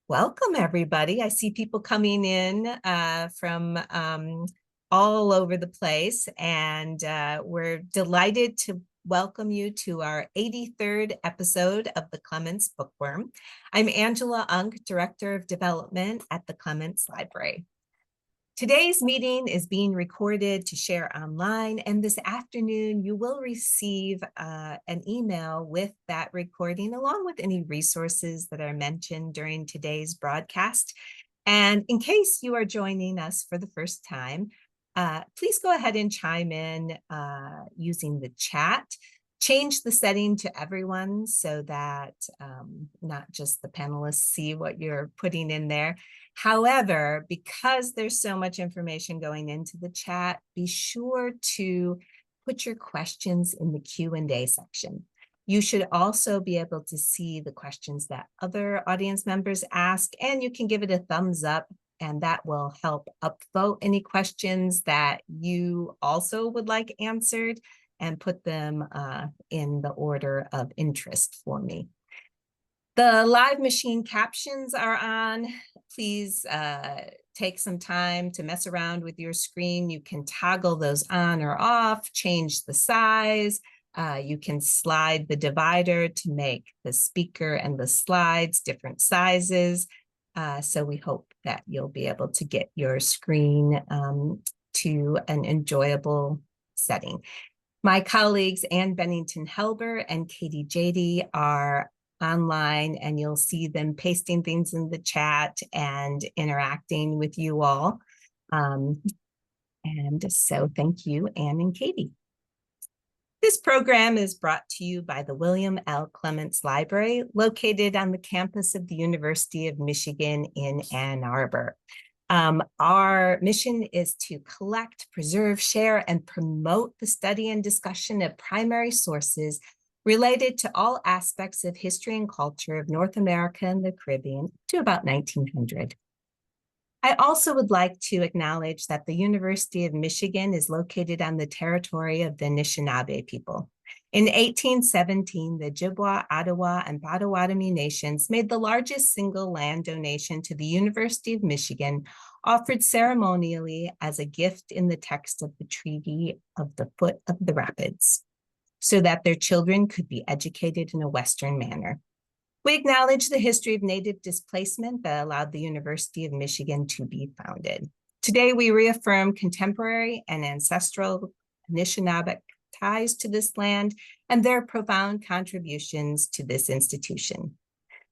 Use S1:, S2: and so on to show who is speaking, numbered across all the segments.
S1: Welcome, everybody. I see people coming in from all over the place, and we're delighted to welcome you to our 83rd episode of the Clements Bookworm. I'm Angela Unk, Director of Development at the Clements Library. Today's meeting is being recorded to share online, and this afternoon you will receive an email with that recording along with any resources that are mentioned during today's broadcast. And in case you are joining us for the first time, please go ahead and chime in using the chat. Change the setting to everyone so that not just the panelists see what you're putting in there. However, because there's so much information going into the chat, be sure to put your questions in the Q&A section. You should also be able to see the questions that other audience members ask, and you can give it a thumbs up, and that will help upvote any questions that you also would like answered and put them in the order of interest for me. The live machine captions are on. Please take some time to mess around with your screen. You can toggle those on or off, change the size. You can slide the divider to make the speaker and the slides different sizes. So we hope that you'll be able to get your screen to an enjoyable setting. My colleagues Ann Bennington-Helber and Katie Jady are online, and you'll see them pasting things in the chat and interacting with you all. And so thank you, Ann and Katie. This program is brought to you by the William L. Clements Library, located on the campus of the University of Michigan in Ann Arbor. Our mission is to collect, preserve, share, and promote the study and discussion of primary sources related to all aspects of history and culture of North America and the Caribbean to about 1900. I also would like to acknowledge that the University of Michigan is located on the territory of the Anishinaabe people. In 1817, the Ojibwa, Ottawa, and Potawatomi nations made the largest single land donation to the University of Michigan, offered ceremonially as a gift in the text of the Treaty of the Foot of the Rapids, so that their children could be educated in a Western manner. We acknowledge the history of Native displacement that allowed the University of Michigan to be founded. Today, we reaffirm contemporary and ancestral Anishinaabe ties to this land and their profound contributions to this institution.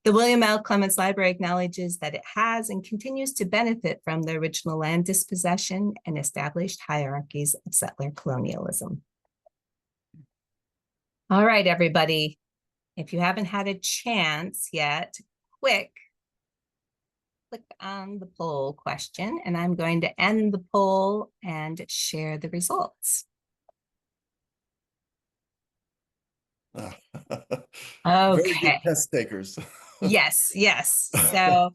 S1: The William L. Clements Library acknowledges that it has and continues to benefit from the original land dispossession and established hierarchies of settler colonialism. All right, everybody, if you haven't had a chance yet, click on the poll question, and I'm going to end the poll and share the results.
S2: Very
S1: Okay.
S2: good test takers.
S1: Yes. So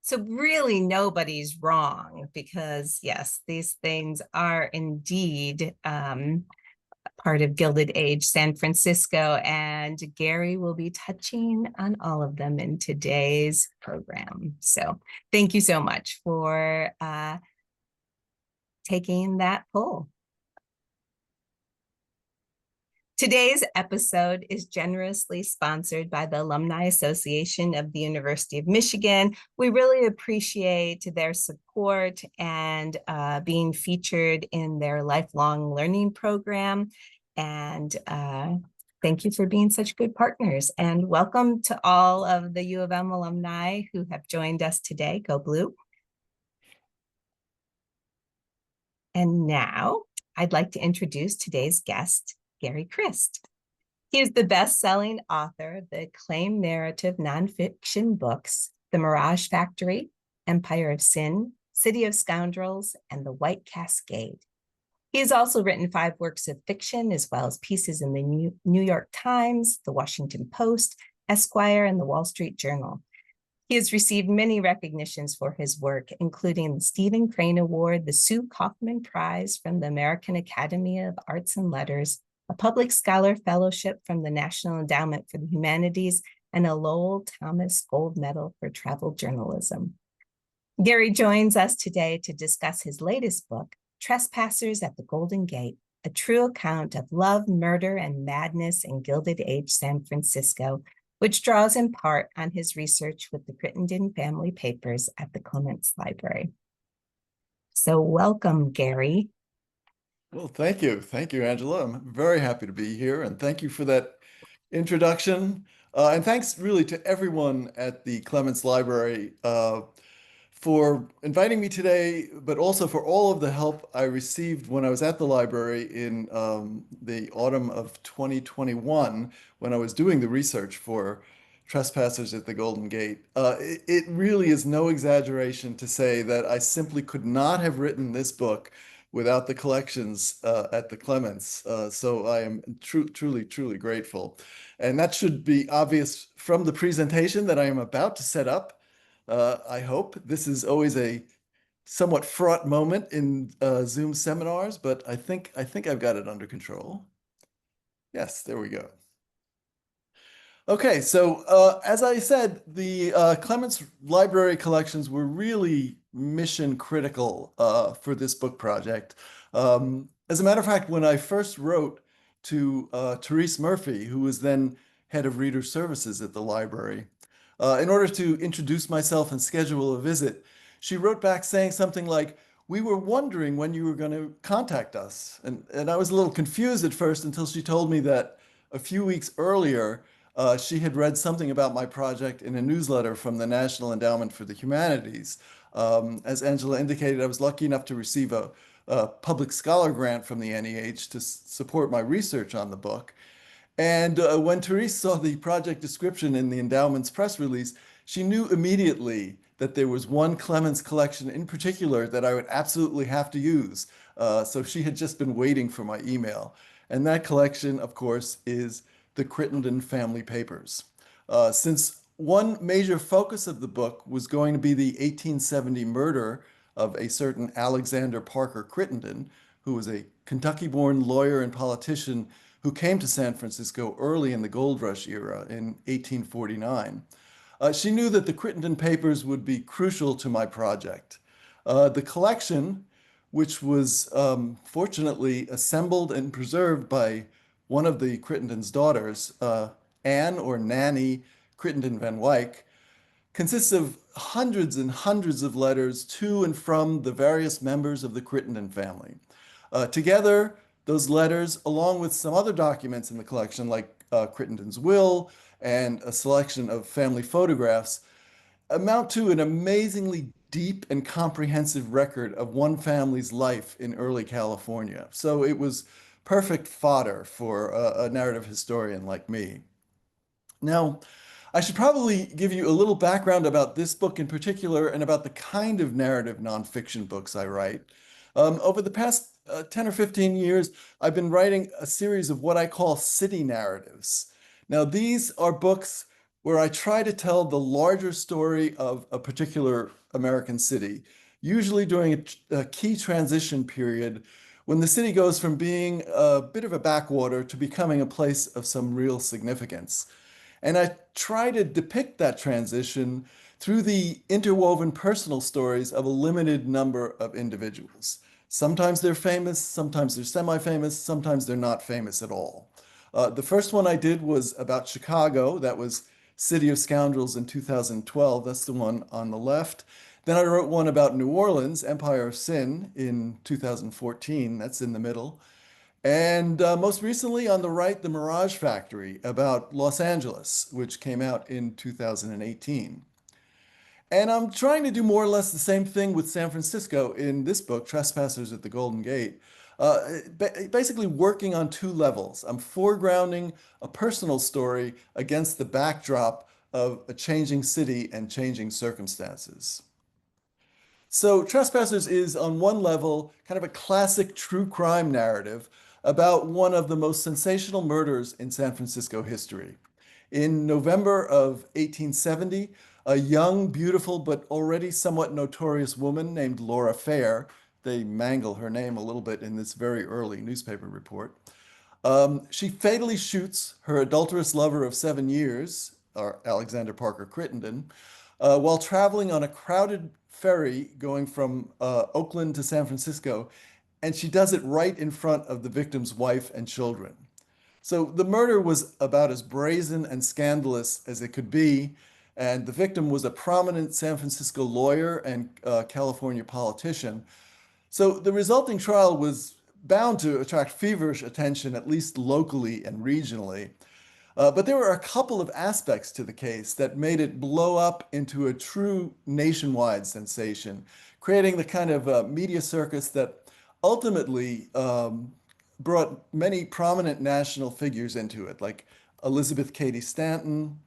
S1: so really nobody's wrong, because yes, these things are indeed part of Gilded Age San Francisco, and Gary will be touching on all of them in today's program. So thank you so much for taking that poll. Today's episode is generously sponsored by the Alumni Association of the University of Michigan. We really appreciate their support and being featured in their lifelong learning program. And thank you for being such good partners. And welcome to all of the U of M alumni who have joined us today. Go Blue. And now I'd like to introduce today's guest, Gary Krist. He is the best-selling author of the acclaimed narrative nonfiction books, The Mirage Factory, Empire of Sin, City of Scoundrels, and The White Cascade. He has also written 5 works of fiction, as well as pieces in the New York Times, The Washington Post, Esquire, and the Wall Street Journal. He has received many recognitions for his work, including the Stephen Crane Award, the Sue Kaufman Prize from the American Academy of Arts and Letters, a Public Scholar Fellowship from the National Endowment for the Humanities, and a Lowell Thomas Gold Medal for travel journalism. Gary joins us today to discuss his latest book, Trespassers at the Golden Gate, a true account of love, murder, and madness in Gilded Age San Francisco, which draws in part on his research with the Crittenden family papers at the Clements Library. So welcome, Gary.
S2: Well, thank you. Thank you, Angela. I'm very happy to be here, and thank you for that introduction. And thanks really to everyone at the Clements Library for inviting me today, but also for all of the help I received when I was at the library in the autumn of 2021 when I was doing the research for Trespassers at the Golden Gate. It really is no exaggeration to say that I simply could not have written this book without the collections at the Clements. So I am truly grateful. And that should be obvious from the presentation that I am about to set up. I hope. This is always a somewhat fraught moment in Zoom seminars, but I think I've got it under control. Yes, there we go. Okay, so as I said, the Clements Library collections were really mission critical for this book project. As a matter of fact, when I first wrote to Therese Murphy, who was then head of reader services at the library, in order to introduce myself and schedule a visit, she wrote back saying something like, "We were wondering when you were going to contact us." And I was a little confused at first until she told me that a few weeks earlier, she had read something about my project in a newsletter from the National Endowment for the Humanities. As Angela indicated, I was lucky enough to receive a public scholar grant from the NEH to support my research on the book. And when Therese saw the project description in the endowment's press release, she knew immediately that there was one Clements collection in particular that I would absolutely have to use. So she had just been waiting for my email. And that collection, of course, is the Crittenden family papers. Since one major focus of the book was going to be the 1870 murder of a certain Alexander Parker Crittenden, who was a Kentucky-born lawyer and politician who came to San Francisco early in the gold rush era in 1849. She knew that the Crittenden papers would be crucial to my project. The collection, which was fortunately assembled and preserved by one of the Crittenden's daughters, Anne or Nanny Crittenden Van Wyck, consists of hundreds and hundreds of letters to and from the various members of the Crittenden family. Together, those letters, along with some other documents in the collection, like Crittenden's will and a selection of family photographs, amount to an amazingly deep and comprehensive record of one family's life in early California. So it was perfect fodder for a narrative historian like me. Now, I should probably give you a little background about this book in particular and about the kind of narrative nonfiction books I write. Over the past 10 or 15 years, I've been writing a series of what I call city narratives. Now, these are books where I try to tell the larger story of a particular American city, usually during a key transition period when the city goes from being a bit of a backwater to becoming a place of some real significance. And I try to depict that transition through the interwoven personal stories of a limited number of individuals. Sometimes they're famous, sometimes they're semi-famous, sometimes they're not famous at all. The first one I did was about Chicago. That was City of Scoundrels in 2012. That's the one on the left. Then I wrote one about New Orleans, Empire of Sin, in 2014. That's in the middle. And most recently on the right, The Mirage Factory about Los Angeles, which came out in 2018. And I'm trying to do more or less the same thing with San Francisco in this book, Trespassers at the Golden Gate. Basically working on two levels. I'm foregrounding a personal story against the backdrop of a changing city and changing circumstances. So Trespassers is, on one level, kind of a classic true crime narrative about one of the most sensational murders in San Francisco history. In November of 1870, a young, beautiful, but already somewhat notorious woman named Laura Fair, they mangle her name a little bit in this very early newspaper report, she fatally shoots her adulterous lover of 7 years, Alexander Parker Crittenden, while traveling on a crowded ferry going from Oakland to San Francisco, and she does it right in front of the victim's wife and children. So the murder was about as brazen and scandalous as it could be, and the victim was a prominent San Francisco lawyer and California politician. So the resulting trial was bound to attract feverish attention, at least locally and regionally. But there were a couple of aspects to the case that made it blow up into a true nationwide sensation, creating the kind of media circus that ultimately brought many prominent national figures into it, like Elizabeth Cady Stanton,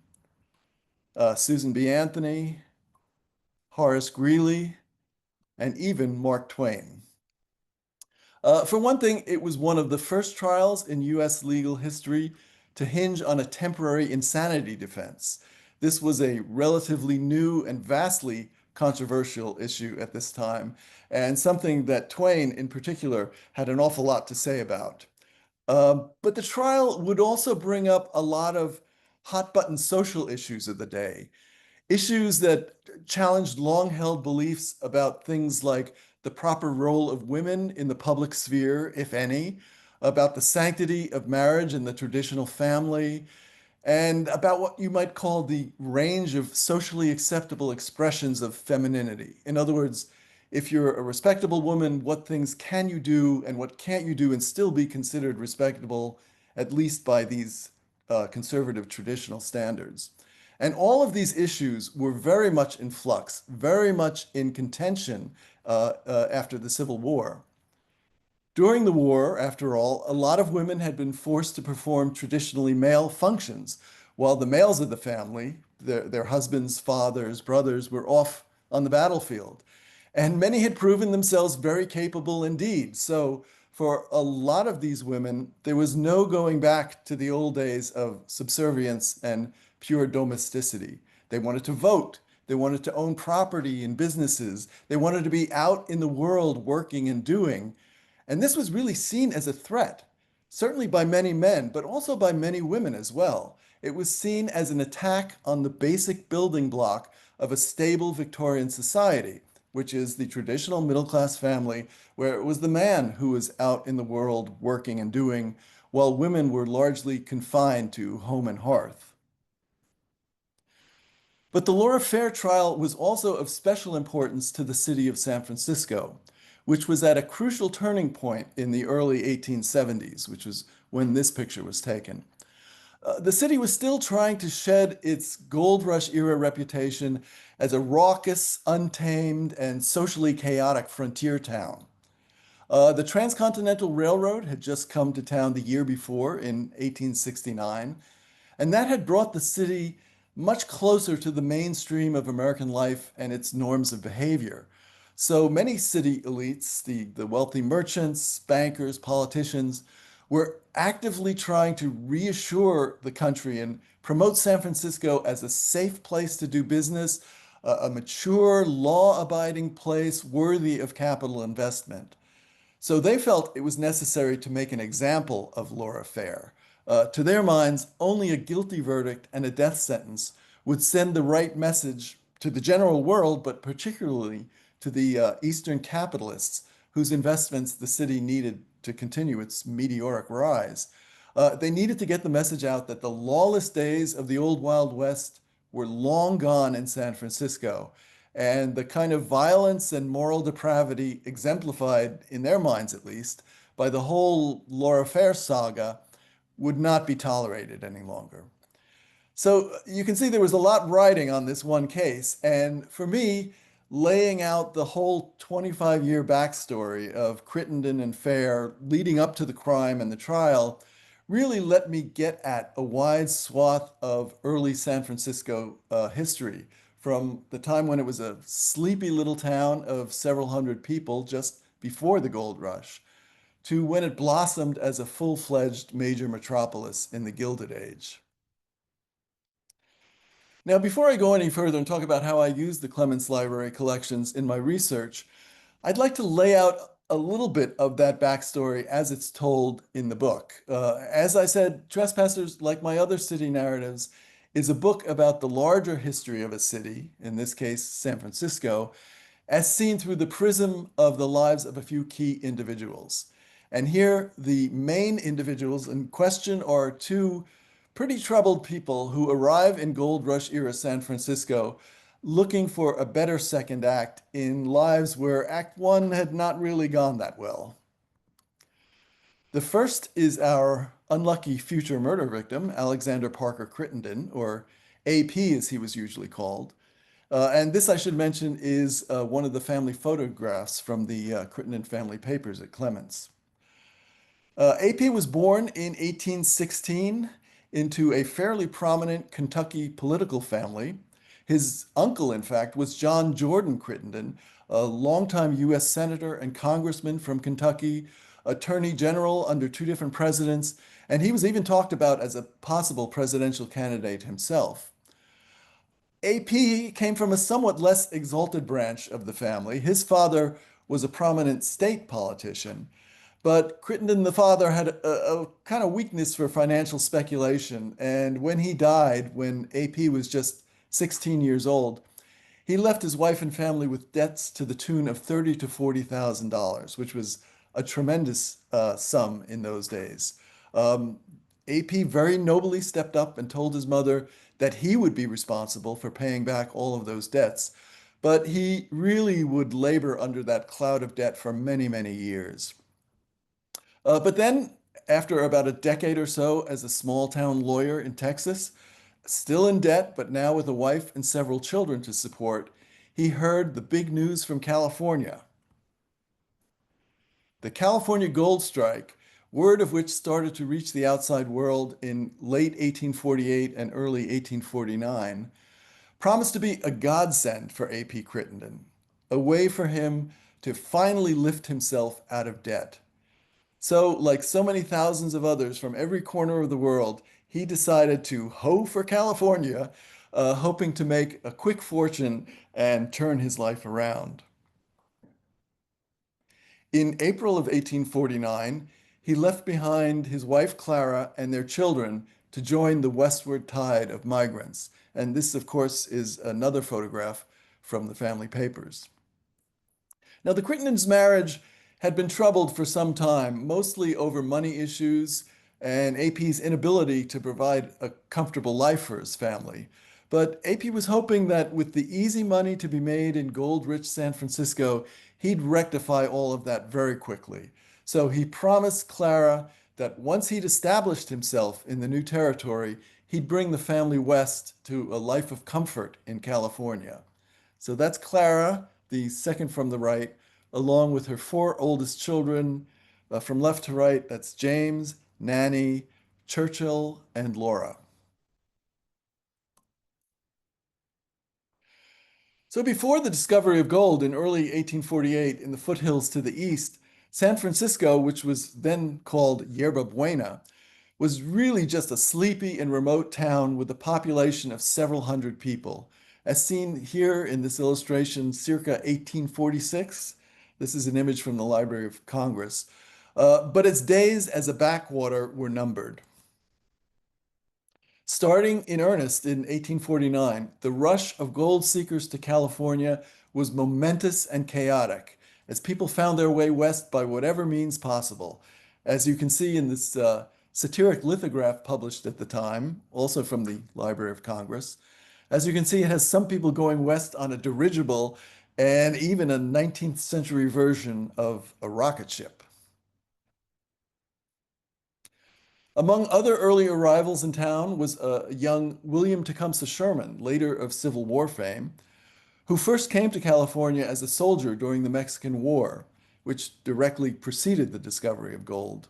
S2: Susan B. Anthony, Horace Greeley, and even Mark Twain. For one thing, it was one of the first trials in U.S. legal history to hinge on a temporary insanity defense. This was a relatively new and vastly controversial issue at this time, and something that Twain in particular had an awful lot to say about. But the trial would also bring up a lot of hot button social issues of the day, issues that challenged long-held beliefs about things like the proper role of women in the public sphere, if any, about the sanctity of marriage and the traditional family, and about what you might call the range of socially acceptable expressions of femininity. In other words, if you're a respectable woman, what things can you do and what can't you do and still be considered respectable, at least by these conservative traditional standards. And all of these issues were very much in flux, very much in contention after the Civil War. During the war, after all, a lot of women had been forced to perform traditionally male functions, while the males of the family, their husbands, fathers, brothers, were off on the battlefield. And many had proven themselves very capable indeed. So for a lot of these women, there was no going back to the old days of subservience and pure domesticity. They wanted to vote. They wanted to own property and businesses. They wanted to be out in the world working and doing. And this was really seen as a threat, certainly by many men, but also by many women as well. It was seen as an attack on the basic building block of a stable Victorian society, which is the traditional middle-class family, where it was the man who was out in the world working and doing, while women were largely confined to home and hearth. But the Laura Fair trial was also of special importance to the city of San Francisco, which was at a crucial turning point in the early 1870s, which was when this picture was taken. The city was still trying to shed its gold rush era reputation as a raucous, untamed, and socially chaotic frontier town. The Transcontinental Railroad had just come to town the year before in 1869, and that had brought the city much closer to the mainstream of American life and its norms of behavior. So many city elites, the wealthy merchants, bankers, politicians, were actively trying to reassure the country and promote San Francisco as a safe place to do business, a mature, law-abiding place worthy of capital investment. So they felt it was necessary to make an example of Laura Fair. To their minds, only a guilty verdict and a death sentence would send the right message to the general world, but particularly to the Eastern capitalists whose investments the city needed to continue its meteoric rise. They needed to get the message out that the lawless days of the old Wild West were long gone in San Francisco, and the kind of violence and moral depravity exemplified, in their minds at least, by the whole Laura Fair saga would not be tolerated any longer. So you can see there was a lot riding on this one case. And for me, laying out the whole 25-year backstory of Crittenden and Fair leading up to the crime and the trial really let me get at a wide swath of early San Francisco history, from the time when it was a sleepy little town of several hundred people just before the gold rush, to when it blossomed as a full-fledged major metropolis in the Gilded Age. Now, before I go any further and talk about how I use the Clements Library collections in my research, I'd like to lay out a little bit of that backstory as it's told in the book. As I said, Trespassers, like my other city narratives, is a book about the larger history of a city, in this case, San Francisco, as seen through the prism of the lives of a few key individuals. And here, the main individuals in question are two pretty troubled people who arrive in Gold Rush era San Francisco looking for a better second act in lives where Act One had not really gone that well. The first is our unlucky future murder victim, Alexander Parker Crittenden, or AP as he was usually called. And this, I should mention, is one of the family photographs from the Crittenden family papers at Clements. AP was born in 1816 into a fairly prominent Kentucky political family. His uncle, in fact, was John Jordan Crittenden, a longtime U.S. Senator and Congressman from Kentucky, Attorney General under two different presidents, and he was even talked about as a possible presidential candidate himself. AP came from a somewhat less exalted branch of the family. His father was a prominent state politician, but Crittenden, the father, had a kind of weakness for financial speculation. And when he died, when AP was just 16 years old, he left his wife and family with debts to the tune of $30,000 to $40,000, which was a tremendous sum in those days. AP very nobly stepped up and told his mother that he would be responsible for paying back all of those debts, but he really would labor under that cloud of debt for many, many years. But then, after about a decade or so as a small town lawyer in Texas, still in debt, but now with a wife and several children to support, he heard the big news from California. The California gold strike, word of which started to reach the outside world in late 1848 and early 1849, promised to be a godsend for A.P. Crittenden, a way for him to finally lift himself out of debt. So, like so many thousands of others from every corner of the world, he decided to hoe for California, hoping to make a quick fortune and turn his life around. In April of 1849, he left behind his wife Clara and their children to join the westward tide of migrants. And this, of course, is another photograph from the family papers. Now, the Crittendens' marriage had been troubled for some time, mostly over money issues and AP's inability to provide a comfortable life for his family. But AP was hoping that with the easy money to be made in gold-rich San Francisco, he'd rectify all of that very quickly. So he promised Clara that once he'd established himself in the new territory, he'd bring the family west to a life of comfort in California. So that's Clara, the second from the right, along with her four oldest children. From left to right, that's James, Nanny, Churchill, and Laura. So before the discovery of gold in early 1848 in the foothills to the east, San Francisco, which was then called Yerba Buena, was really just a sleepy and remote town with a population of several hundred people. As seen here in this illustration, circa 1846, this is an image from the Library of Congress, but its days as a backwater were numbered. Starting in earnest in 1849, the rush of gold seekers to California was momentous and chaotic as people found their way west by whatever means possible. As you can see in this satiric lithograph published at the time, also from the Library of Congress, as you can see, it has some people going west on a dirigible and even a 19th century version of a rocket ship. Among other early arrivals in town was a young William Tecumseh Sherman, later of Civil War fame, who first came to California as a soldier during the Mexican War, which directly preceded the discovery of gold.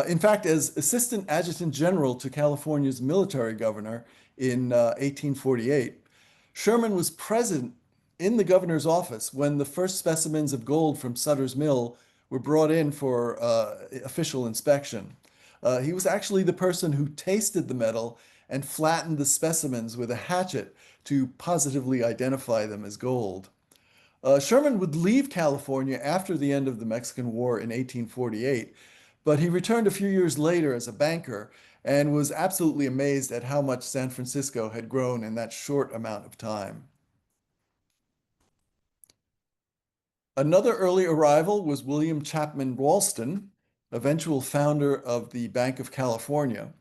S2: In fact, as Assistant Adjutant General to California's military governor in 1848, Sherman was present in the governor's office when the first specimens of gold from Sutter's Mill were brought in for official inspection. He was actually the person who tasted the metal and flattened the specimens with a hatchet to positively identify them as gold. Sherman would leave California after the end of the Mexican War in 1848, but he returned a few years later as a banker and was absolutely amazed at how much San Francisco had grown in that short amount of time. Another early arrival was William Chapman Ralston, eventual founder of the Bank of California.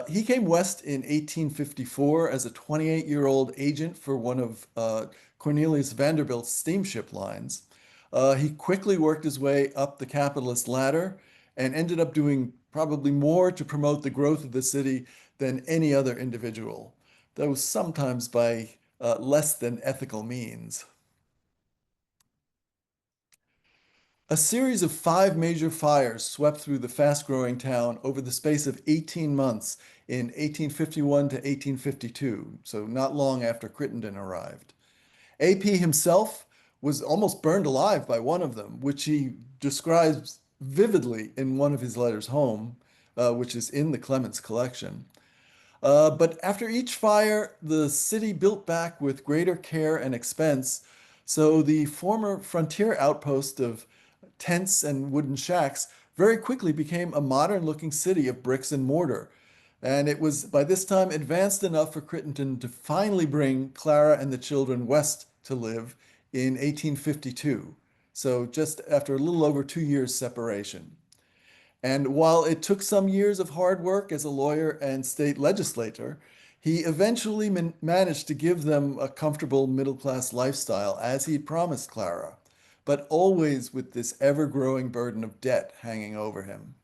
S2: He came west in 1854 as a 28-year-old agent for one of Cornelius Vanderbilt's steamship lines. He quickly worked his way up the capitalist ladder and ended up doing probably more to promote the growth of the city than any other individual, though sometimes by less than ethical means. A series of 5 major fires swept through the fast-growing town over the space of 18 months in 1851 to 1852, so not long after Crittenden arrived. AP himself was almost burned alive by one of them, which he describes vividly in one of his letters home, which is in the Clements collection. But after each fire, the city built back with greater care and expense, so the former frontier outpost of tents and wooden shacks very quickly became a modern-looking city of bricks and mortar. And it was by this time advanced enough for Crittenden to finally bring Clara and the children west to live in 1852, so just after a little over 2 years separation. And while it took some years of hard work as a lawyer and state legislator, he eventually managed to give them a comfortable middle-class lifestyle as he promised Clara, but always with this ever-growing burden of debt hanging over him.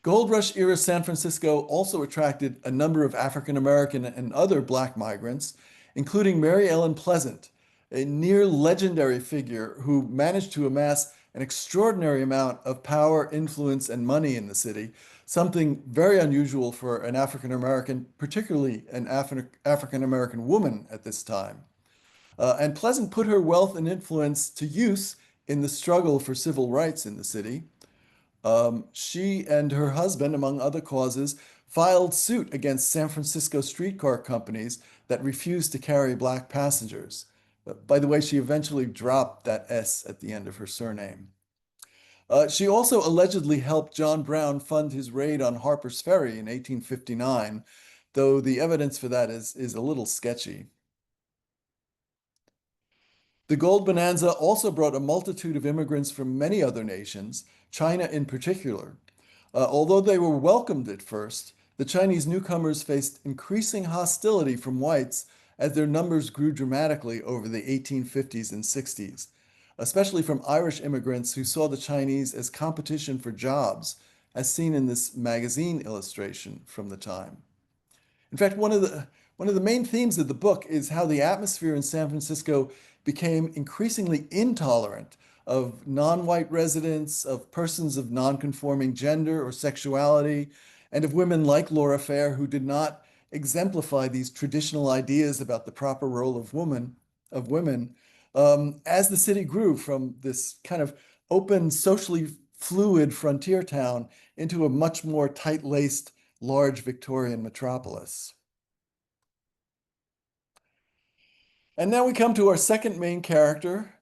S2: Gold Rush era San Francisco also attracted a number of African American and other Black migrants, including Mary Ellen Pleasant, a near legendary figure who managed to amass an extraordinary amount of power, influence, and money in the city, something very unusual for an African American, particularly an African American woman at this time. And Pleasant put her wealth and influence to use in the struggle for civil rights in the city. She and her husband, among other causes, filed suit against San Francisco streetcar companies that refused to carry Black passengers. By the way, she eventually dropped that S at the end of her surname. She also allegedly helped John Brown fund his raid on Harper's Ferry in 1859, though the evidence for that is a little sketchy. The gold bonanza also brought a multitude of immigrants from many other nations, China in particular. Although they were welcomed at first, the Chinese newcomers faced increasing hostility from whites as their numbers grew dramatically over the 1850s and 60s, especially from Irish immigrants who saw the Chinese as competition for jobs, as seen in this magazine illustration from the time. In fact, one of the main themes of the book is how the atmosphere in San Francisco became increasingly intolerant of non-white residents, of persons of non-conforming gender or sexuality, and of women like Laura Fair who did not exemplify these traditional ideas about the proper role of women, as the city grew from this kind of open, socially fluid frontier town into a much more tight-laced, large Victorian metropolis. And now we come to our second main character.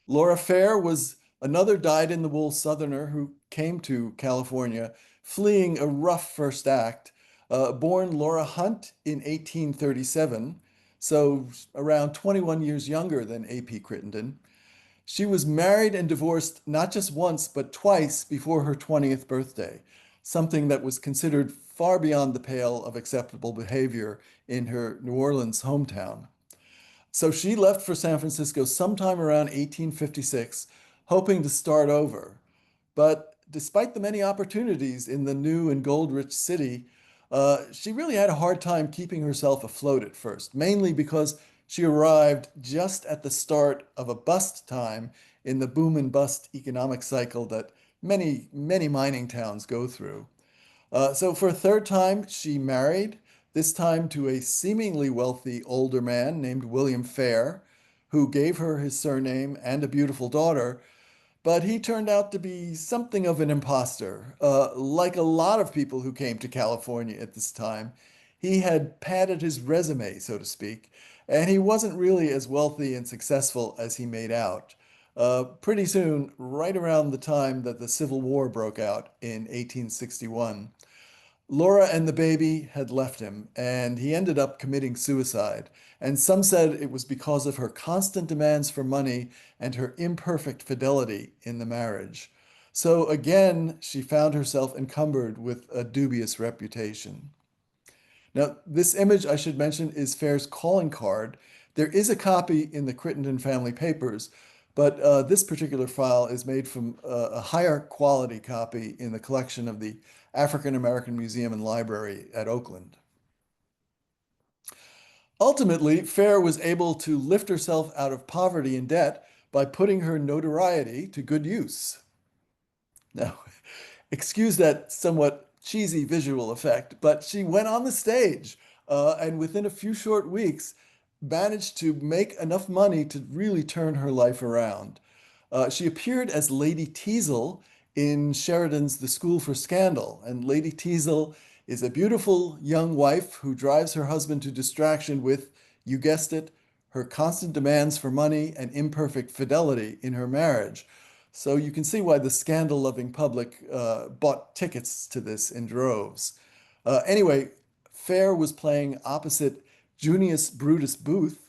S2: Laura Fair was another dyed-in-the-wool Southerner who came to California fleeing a rough first act, born Laura Hunt in 1837, so around 21 years younger than A.P. Crittenden. She was married and divorced not just once, but twice before her 20th birthday, something that was considered far beyond the pale of acceptable behavior in her New Orleans hometown. So she left for San Francisco sometime around 1856, hoping to start over. But despite the many opportunities in the new and gold-rich city, she really had a hard time keeping herself afloat at first, mainly because she arrived just at the start of a bust time in the boom and bust economic cycle that many mining towns go through. So for a third time, she married, this time to a seemingly wealthy older man named William Fair, who gave her his surname and a beautiful daughter, but he turned out to be something of an imposter. Like a lot of people who came to California at this time, he had padded his resume, so to speak, and he wasn't really as wealthy and successful as he made out. pretty soon, right around the time that the Civil War broke out in 1861. Laura and the baby had left him, and he ended up committing suicide. And some said it was because of her constant demands for money and her imperfect fidelity in the marriage. So again, she found herself encumbered with a dubious reputation. Now, this image, I should mention, is Fair's calling card. There is a copy in the Crittenden family papers, but this particular file is made from a higher quality copy in the collection of the African American Museum and Library at Oakland. Ultimately, Fair was able to lift herself out of poverty and debt by putting her notoriety to good use. Now, excuse that somewhat cheesy visual effect, but she went on the stage and within a few short weeks managed to make enough money to really turn her life around. She appeared as Lady Teazle in Sheridan's The School for Scandal, and Lady Teazle is a beautiful young wife who drives her husband to distraction with, you guessed it, her constant demands for money and imperfect fidelity in her marriage. So you can see why the scandal-loving public bought tickets to this in droves. Anyway, Fair was playing opposite Junius Brutus Booth,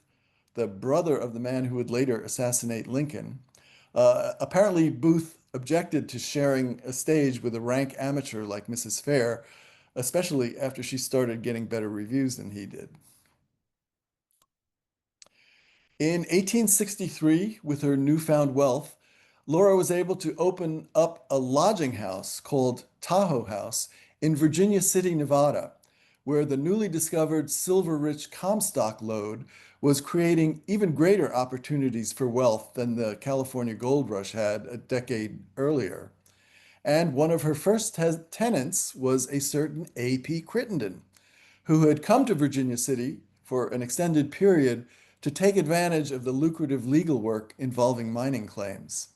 S2: the brother of the man who would later assassinate Lincoln. Apparently, Booth objected to sharing a stage with a rank amateur like Mrs. Fair, especially after she started getting better reviews than he did. In 1863, with her newfound wealth, Laura was able to open up a lodging house called Tahoe House in Virginia City, Nevada, where the newly discovered silver-rich Comstock lode was creating even greater opportunities for wealth than the California gold rush had a decade earlier. And one of her first tenants was a certain A.P. Crittenden, who had come to Virginia City for an extended period to take advantage of the lucrative legal work involving mining claims.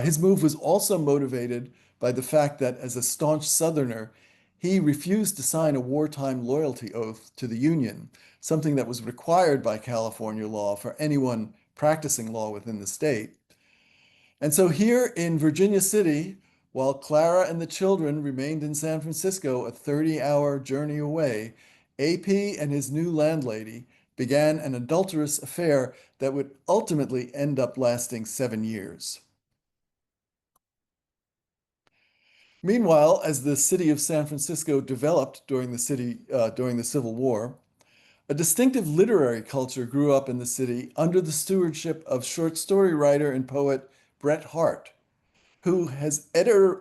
S2: His move was also motivated by the fact that as a staunch Southerner, he refused to sign a wartime loyalty oath to the Union, something that was required by California law for anyone practicing law within the state. And so here in Virginia City, while Clara and the children remained in San Francisco, a 30-hour journey away, AP and his new landlady began an adulterous affair that would ultimately end up lasting 7 years. Meanwhile, as the city of San Francisco developed during the Civil War, a distinctive literary culture grew up in the city under the stewardship of short story writer and poet Bret Harte, who has as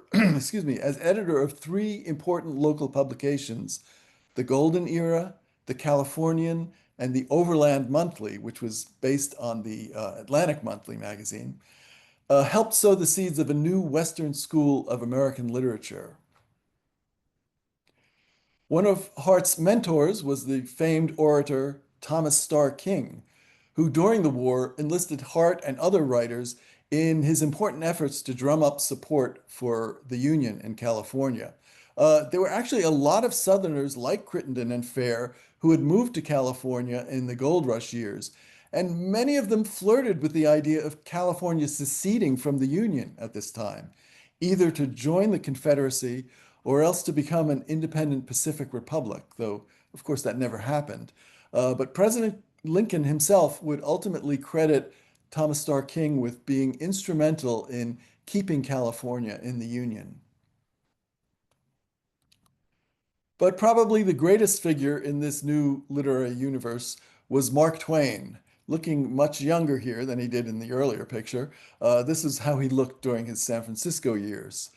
S2: editor of three important local publications, the Golden Era, the Californian, and the Overland Monthly, which was based on the Atlantic Monthly magazine, helped sow the seeds of a new Western school of American literature. One of Hart's mentors was the famed orator Thomas Starr King, who during the war enlisted Hart and other writers in his important efforts to drum up support for the Union in California. There were actually a lot of Southerners like Crittenden and Fair who had moved to California in the gold rush years, and many of them flirted with the idea of California seceding from the Union at this time, either to join the Confederacy or else to become an independent Pacific Republic, though, of course, that never happened. But President Lincoln himself would ultimately credit Thomas Starr King with being instrumental in keeping California in the Union. But probably the greatest figure in this new literary universe was Mark Twain, looking much younger here than he did in the earlier picture. This is how he looked during his San Francisco years.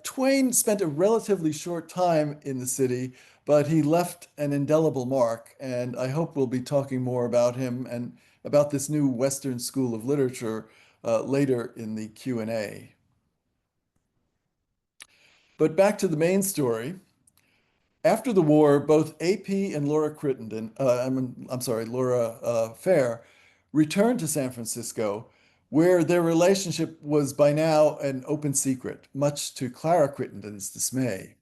S2: Twain spent a relatively short time in the city, but he left an indelible mark, and I hope we'll be talking more about him and about this new Western School of Literature later in the Q&A. But back to the main story. After the war, both AP and Laura Crittenden, Laura Fair, returned to San Francisco, where their relationship was by now an open secret, much to Clara Crittenden's dismay.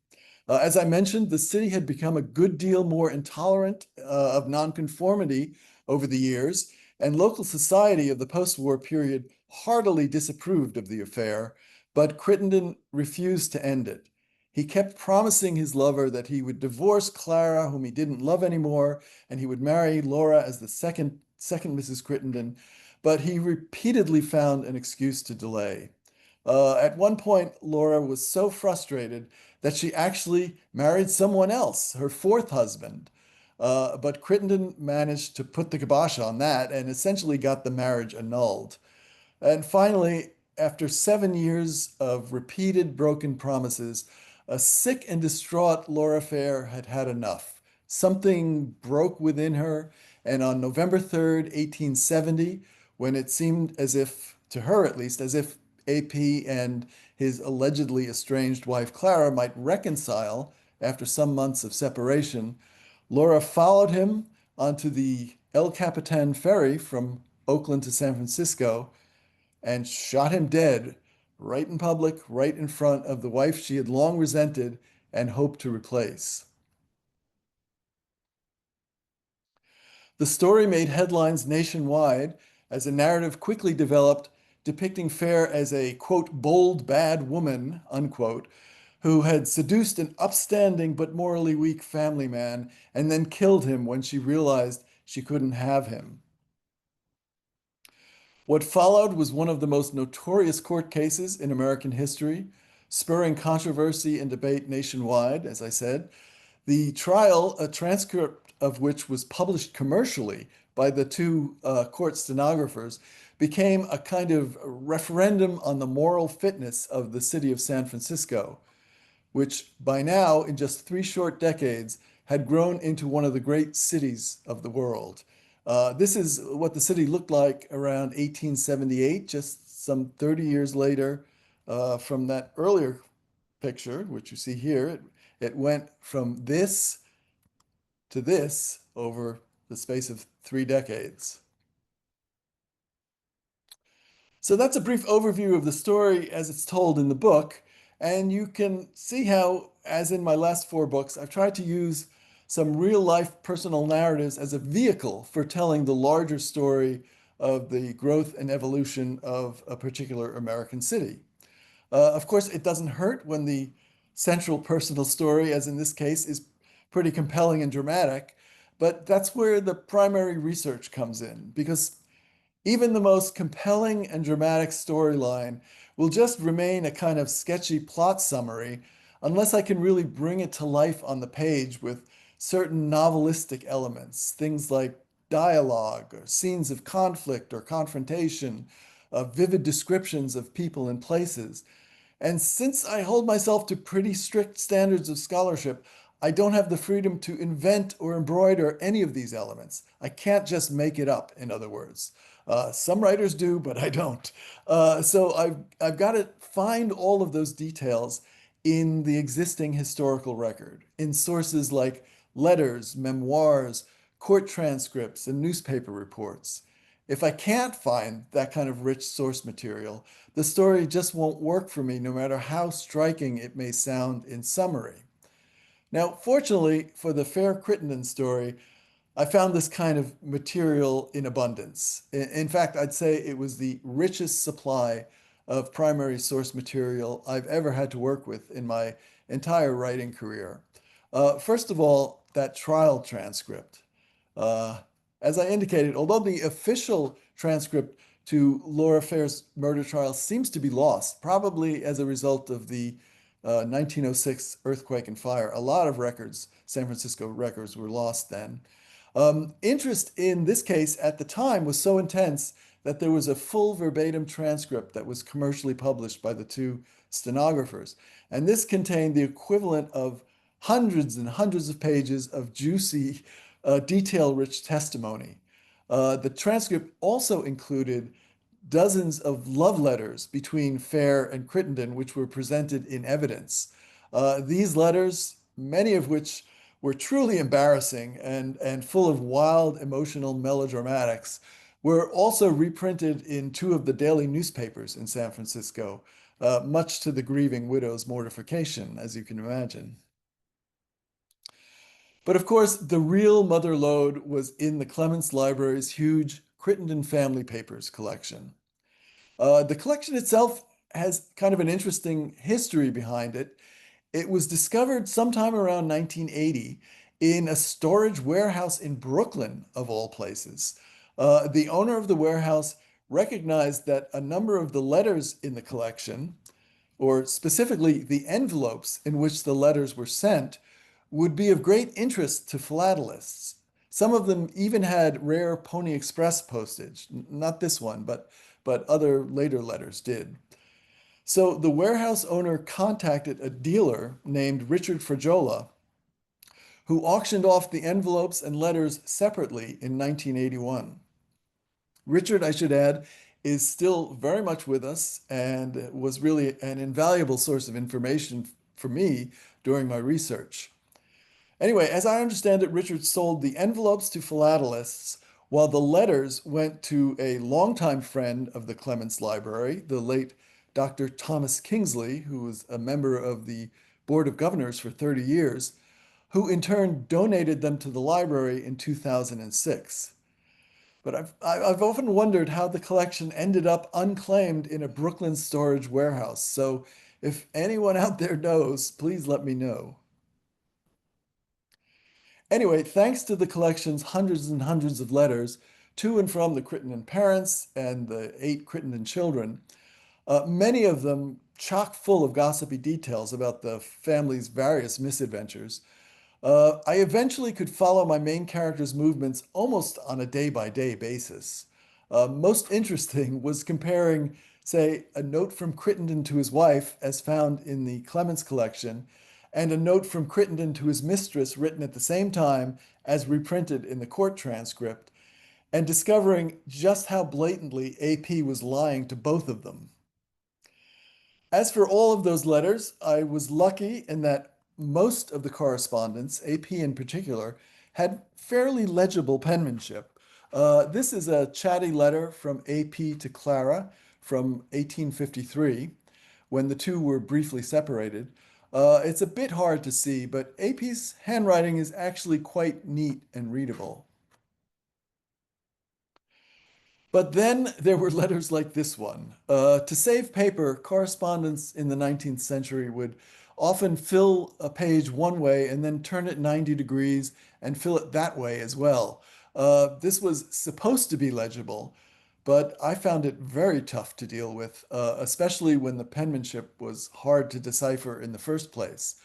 S2: As I mentioned, the city had become a good deal more intolerant of nonconformity over the years, and local society of the post-war period heartily disapproved of the affair, but Crittenden refused to end it. He kept promising his lover that he would divorce Clara, whom he didn't love anymore, and he would marry Laura as the second Mrs. Crittenden, but he repeatedly found an excuse to delay. At one point, Laura was so frustrated that she actually married someone else, her fourth husband. But Crittenden managed to put the kibosh on that and essentially got the marriage annulled. And finally, after 7 years of repeated broken promises, a sick and distraught Laura Fair had had enough. Something broke within her, and on November 3rd, 1870, when it seemed as if, to her at least, as if AP and his allegedly estranged wife Clara might reconcile after some months of separation, Laura followed him onto the El Capitan ferry from Oakland to San Francisco and shot him dead right in public, right in front of the wife she had long resented and hoped to replace. The story made headlines nationwide as a narrative quickly developed depicting Fair as a, quote, bold, bad woman, unquote, who had seduced an upstanding but morally weak family man and then killed him when she realized she couldn't have him. What followed was one of the most notorious court cases in American history, spurring controversy and debate nationwide, as I said. The trial, a transcript of which was published commercially by the two court stenographers, became a kind of referendum on the moral fitness of the city of San Francisco, which by now, in just 3 short decades, had grown into one of the great cities of the world. This is what the city looked like around 1878, just some 30 years later from that earlier picture, which you see here. It went from this to this over the space of 3 decades. So that's a brief overview of the story as it's told in the book. And you can see how, as in my last 4 books, I've tried to use some real life personal narratives as a vehicle for telling the larger story of the growth and evolution of a particular American city. Of course, it doesn't hurt when the central personal story, as in this case, is pretty compelling and dramatic, but that's where the primary research comes in, because even the most compelling and dramatic storyline will just remain a kind of sketchy plot summary unless I can really bring it to life on the page with certain novelistic elements, things like dialogue or scenes of conflict or confrontation, vivid descriptions of people and places. And since I hold myself to pretty strict standards of scholarship, I don't have the freedom to invent or embroider any of these elements. I can't just make it up, in other words. Some writers do, but I don't. So I've got to find all of those details in the existing historical record, in sources like letters, memoirs, court transcripts, and newspaper reports. If I can't find that kind of rich source material, the story just won't work for me, no matter how striking it may sound in summary. Now, fortunately for the Fair Crittenden story, I found this kind of material in abundance. In fact, I'd say it was the richest supply of primary source material I've ever had to work with in my entire writing career. First of all, that trial transcript. Uh, as I indicated, although the official transcript to Laura Fair's murder trial seems to be lost, probably as a result of the 1906 earthquake and fire, a lot of records, San Francisco records, were lost then. Interest in this case at the time was so intense that there was a full verbatim transcript that was commercially published by the two stenographers. And this contained the equivalent of hundreds and hundreds of pages of juicy, detail-rich testimony. The transcript also included dozens of love letters between Fair and Crittenden, which were presented in evidence. These letters, many of which were truly embarrassing and full of wild emotional melodramatics, were also reprinted in two of the daily newspapers in San Francisco, much to the grieving widow's mortification, as you can imagine. But of course, the real mother lode was in the Clements Library's huge Crittenden family papers collection. The collection itself has kind of an interesting history behind it. It was discovered sometime around 1980 in a storage warehouse in Brooklyn, of all places. The owner of the warehouse recognized that a number of the letters in the collection, or specifically the envelopes in which the letters were sent, would be of great interest to philatelists. Some of them even had rare Pony Express postage. Not this one, but other later letters did. So the warehouse owner contacted a dealer named Richard Frajola, who auctioned off the envelopes and letters separately in 1981. Richard, I should add, is still very much with us and was really an invaluable source of information for me during my research. Anyway, as I understand it, Richard sold the envelopes to philatelists while the letters went to a longtime friend of the Clements Library, the late Dr. Thomas Kingsley, who was a member of the Board of Governors for 30 years, who in turn donated them to the library in 2006. But I've often wondered how the collection ended up unclaimed in a Brooklyn storage warehouse. So if anyone out there knows, please let me know. Anyway, thanks to the collection's hundreds and hundreds of letters to and from the Crittenden parents and the 8 Crittenden children, many of them chock full of gossipy details about the family's various misadventures, I eventually could follow my main character's movements almost on a day-by-day basis. Most interesting was comparing, say, a note from Crittenden to his wife, as found in the Clements collection, and a note from Crittenden to his mistress written at the same time as reprinted in the court transcript, and discovering just how blatantly AP was lying to both of them. As for all of those letters, I was lucky in that most of the correspondence, AP in particular, had fairly legible penmanship. This is a chatty letter from AP to Clara from 1853, when the two were briefly separated. It's a bit hard to see, but AP's handwriting is actually quite neat and readable. But then there were letters like this one. To save paper, correspondence in the 19th century would often fill a page one way and then turn it 90 degrees and fill it that way as well. This was supposed to be legible, but I found it very tough to deal with, especially when the penmanship was hard to decipher in the first place.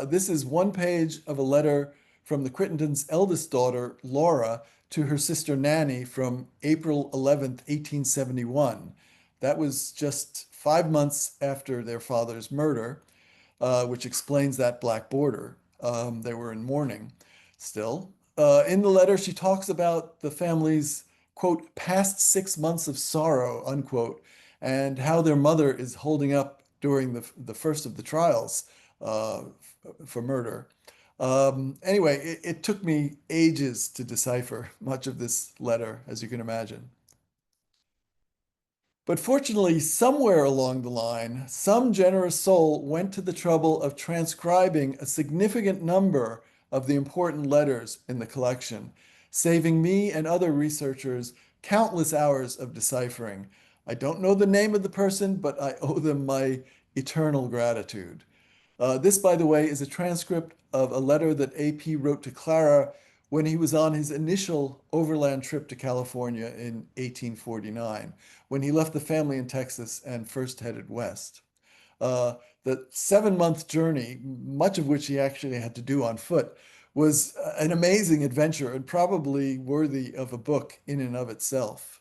S2: This is one page of a letter from the Crittenden's eldest daughter, Laura, to her sister Nanny from April 11th, 1871. That was just 5 months after their father's murder, which explains that black border. They were in mourning still. In the letter, she talks about the family's, quote, past 6 months of sorrow, unquote, and how their mother is holding up during the first of the trials for murder. Anyway, it took me ages to decipher much of this letter, as you can imagine. But fortunately, somewhere along the line, some generous soul went to the trouble of transcribing a significant number of the important letters in the collection, saving me and other researchers countless hours of deciphering. I don't know the name of the person, but I owe them my eternal gratitude. This, by the way, is a transcript of a letter that AP wrote to Clara when he was on his initial overland trip to California in 1849, when he left the family in Texas and first headed west. The 7 month journey, much of which he actually had to do on foot, was an amazing adventure and probably worthy of a book in and of itself.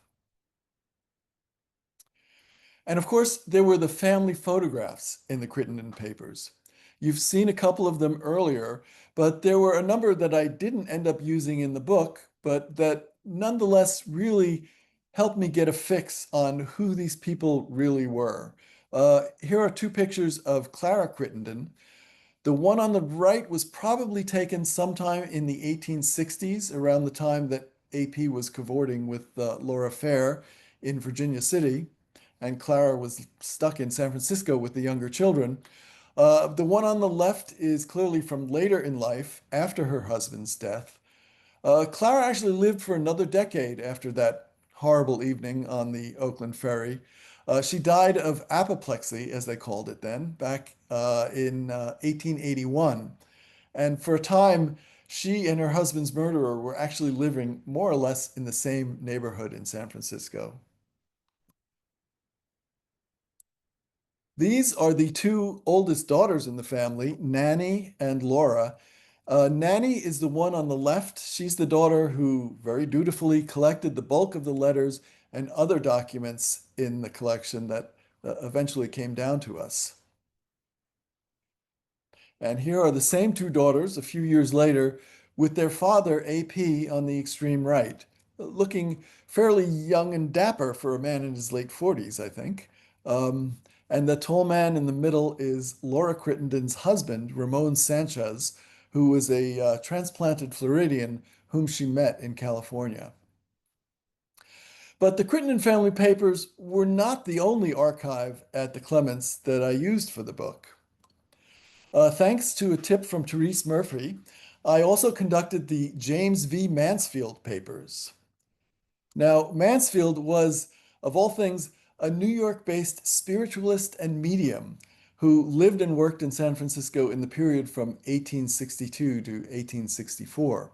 S2: And of course, there were the family photographs in the Crittenden papers. You've seen a couple of them earlier, but there were a number that I didn't end up using in the book, but that nonetheless really helped me get a fix on who these people really were. Here are two pictures of Clara Crittenden. The one on the right was probably taken sometime in the 1860s, around the time that AP was cavorting with Laura Fair in Virginia City, and Clara was stuck in San Francisco with the younger children. The one on the left is clearly from later in life, after her husband's death. Clara actually lived for another decade after that horrible evening on the Oakland ferry. She died of apoplexy, as they called it then, back in 1881. And for a time, she and her husband's murderer were actually living more or less in the same neighborhood in San Francisco. These are the two oldest daughters in the family, Nanny and Laura. Nanny is the one on the left. She's the daughter who very dutifully collected the bulk of the letters and other documents in the collection that eventually came down to us. And here are the same two daughters a few years later with their father, AP, on the extreme right, looking fairly young and dapper for a man in his late 40s, I think. Um, and the tall man in the middle is Laura Crittenden's husband, Ramon Sanchez, who was a transplanted Floridian whom she met in California. But the Crittenden family papers were not the only archive at the Clements that I used for the book. Thanks to a tip from Therese Murphy, I also conducted the James V. Mansfield papers. Now, Mansfield was, of all things, a New York-based spiritualist and medium who lived and worked in San Francisco in the period from 1862 to 1864.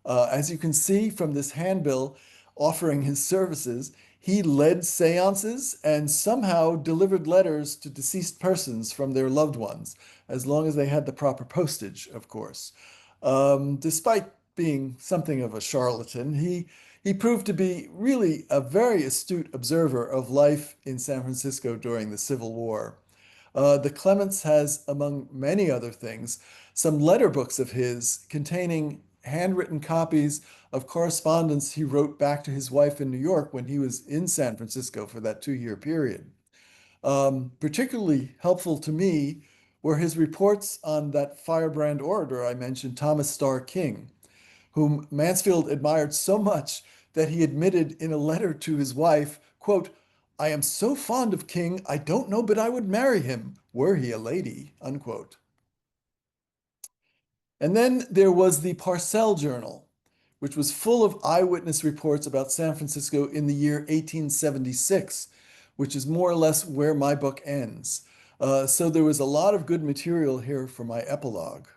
S2: As you can see from this handbill offering his services, he led seances and somehow delivered letters to deceased persons from their loved ones, as long as they had the proper postage, of course. Despite being something of a charlatan, he proved to be really a very astute observer of life in San Francisco during the Civil War. The Clements has, among many other things, some letter books of his containing handwritten copies of correspondence he wrote back to his wife in New York when he was in San Francisco for that 2 year period. Particularly helpful to me were his reports on that firebrand orator I mentioned, Thomas Starr King, whom Mansfield admired so much that he admitted in a letter to his wife, quote, "I am so fond of King, I don't know but I would marry him, were he a lady," unquote. And then there was the Parcell Journal, which was full of eyewitness reports about San Francisco in the year 1876, which is more or less where my book ends. So there was a lot of good material here for my epilogue.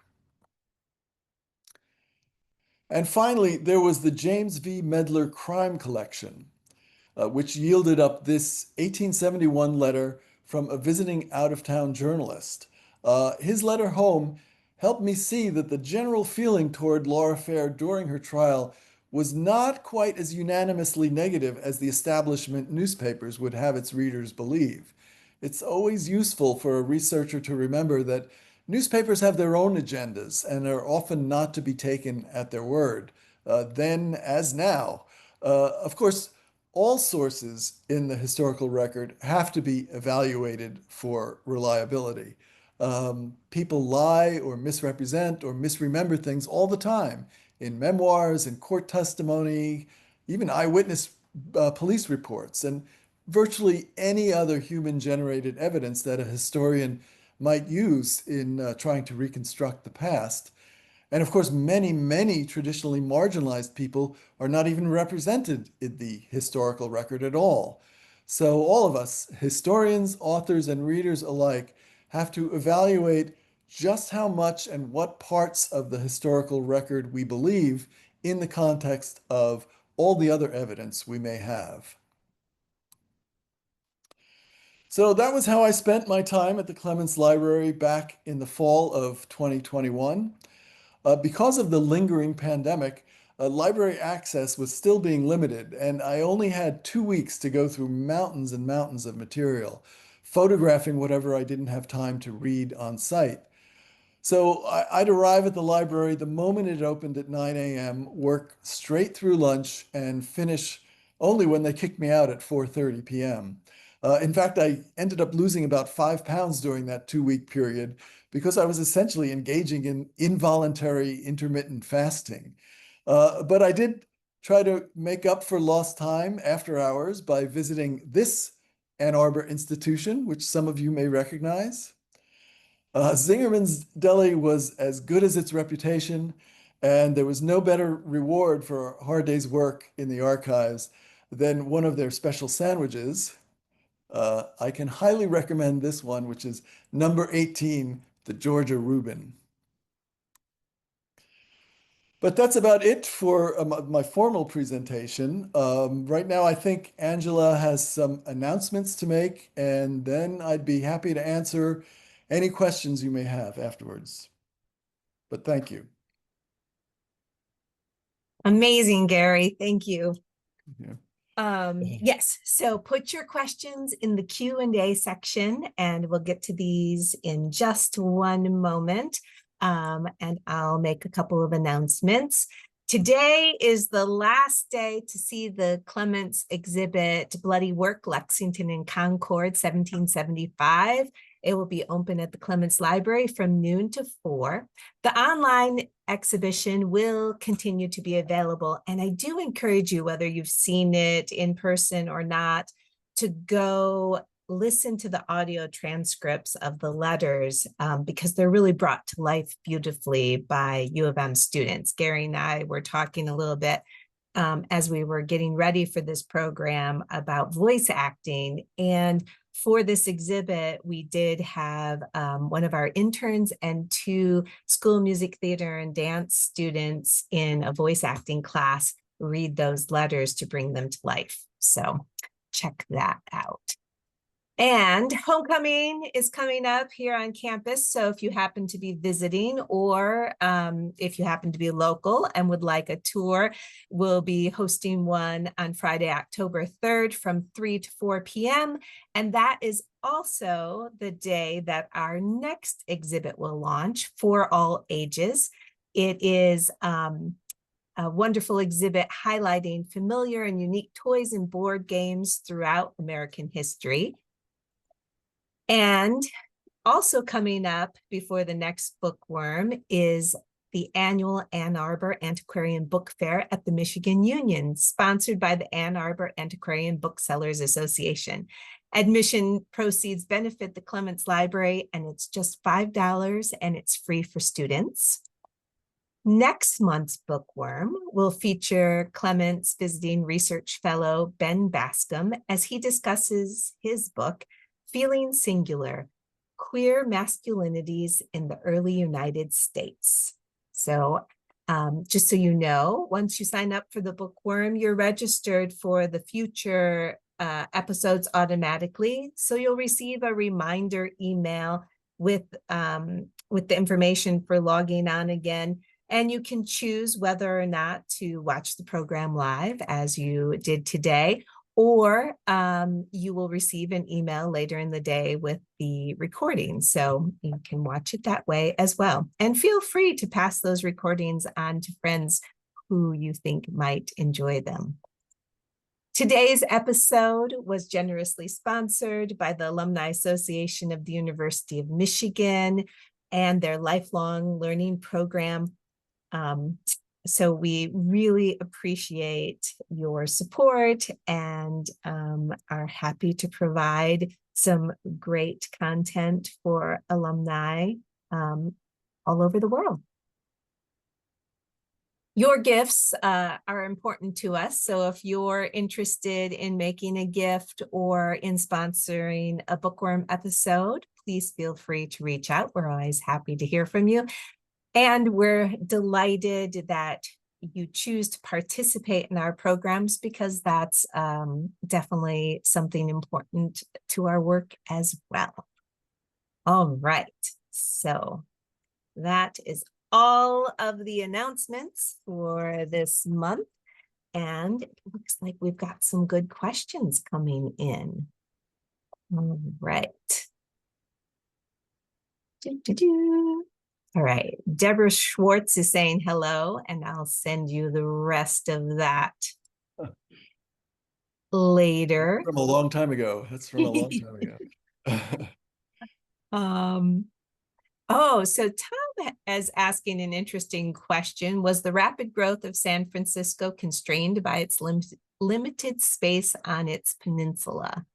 S2: And finally, there was the James V. Medler Crime Collection, which yielded up this 1871 letter from a visiting out-of-town journalist. His letter home helped me see that the general feeling toward Laura Fair during her trial was not quite as unanimously negative as the establishment newspapers would have its readers believe. It's always useful for a researcher to remember that newspapers have their own agendas and are often not to be taken at their word, then as now. Of course, all sources in the historical record have to be evaluated for reliability. People lie or misrepresent or misremember things all the time in memoirs, in court testimony, even eyewitness police reports, and virtually any other human-generated evidence that a historian might use in trying to reconstruct the past. And of course, many, many traditionally marginalized people are not even represented in the historical record at all. So all of us, historians, authors, and readers alike, have to evaluate just how much and what parts of the historical record we believe in the context of all the other evidence we may have. So that was how I spent my time at the Clements Library back in the fall of 2021. Because of the lingering pandemic, library access was still being limited, and I only had 2 weeks to go through mountains and mountains of material, photographing whatever I didn't have time to read on site. So I'd arrive at the library the moment it opened at 9 a.m., work straight through lunch, and finish only when they kicked me out at 4:30 p.m. In fact, I ended up losing about 5 pounds during that 2 week period because I was essentially engaging in involuntary intermittent fasting. But I did try to make up for lost time after hours by visiting this Ann Arbor institution, which some of you may recognize. Zingerman's Deli was as good as its reputation, and there was no better reward for a hard day's work in the archives than one of their special sandwiches. I can highly recommend this one, which is number 18, the Georgia Reuben. But that's about it for my formal presentation. Right now, I think Angela has some announcements to make, and then I'd be happy to answer any questions you may have afterwards. But thank you.
S1: Amazing, Gary. Thank you.
S2: Yeah.
S1: Yes, so put your questions in the Q&A section, and we'll get to these in just one moment. And I'll make a couple of announcements. Today is the last day to see the Clements exhibit, Bloody Work, Lexington and Concord, 1775. It will be open at the Clements Library from noon to 4. The online exhibition will continue to be available, and I do encourage you, whether you've seen it in person or not, to go listen to the audio transcripts of the letters, because they're really brought to life beautifully by U of M students. Gary and I were talking a little bit as we were getting ready for this program about voice acting. And for this exhibit, we did have one of our interns and 2 school music, theater, and dance students in a voice acting class read those letters to bring them to life. So check that out. And homecoming is coming up here on campus. So if you happen to be visiting, or if you happen to be local and would like a tour, we'll be hosting one on Friday, October 3rd from 3 to 4 p.m. And that is also the day that our next exhibit will launch, for all ages. It is a wonderful exhibit highlighting familiar and unique toys and board games throughout American history. And also coming up before the next Bookworm is the annual Ann Arbor Antiquarian Book Fair at the Michigan Union, sponsored by the Ann Arbor Antiquarian Booksellers Association. Admission proceeds benefit the Clements Library, and it's just $5, and it's free for students. Next month's Bookworm will feature Clements visiting research fellow Ben Bascom as he discusses his book, Feeling Singular, Queer Masculinities in the Early United States. So just so you know, once you sign up for the Bookworm, you're registered for the future episodes automatically. So you'll receive a reminder email with the information for logging on again. And you can choose whether or not to watch the program live, as you did today, or you will receive an email later in the day with the recording. So you can watch it that way as well. And feel free to pass those recordings on to friends who you think might enjoy them. Today's episode was generously sponsored by the Alumni Association of the University of Michigan and their lifelong learning program. So we really appreciate your support, and are happy to provide some great content for alumni all over the world. Your gifts are important to us. So if you're interested in making a gift or in sponsoring a Bookworm episode, please feel free to reach out. We're always happy to hear from you. And we're delighted that you choose to participate in our programs, because that's definitely something important to our work as well. All right, so that is all of the announcements for this month. And it looks like we've got some good questions coming in. All right. All right, Deborah Schwartz is saying hello, and I'll send you the rest of that later.
S2: From a long time ago. That's from a long time ago.
S1: Oh, so Tom is asking an interesting question. Was the rapid growth of San Francisco constrained by its limited space on its peninsula?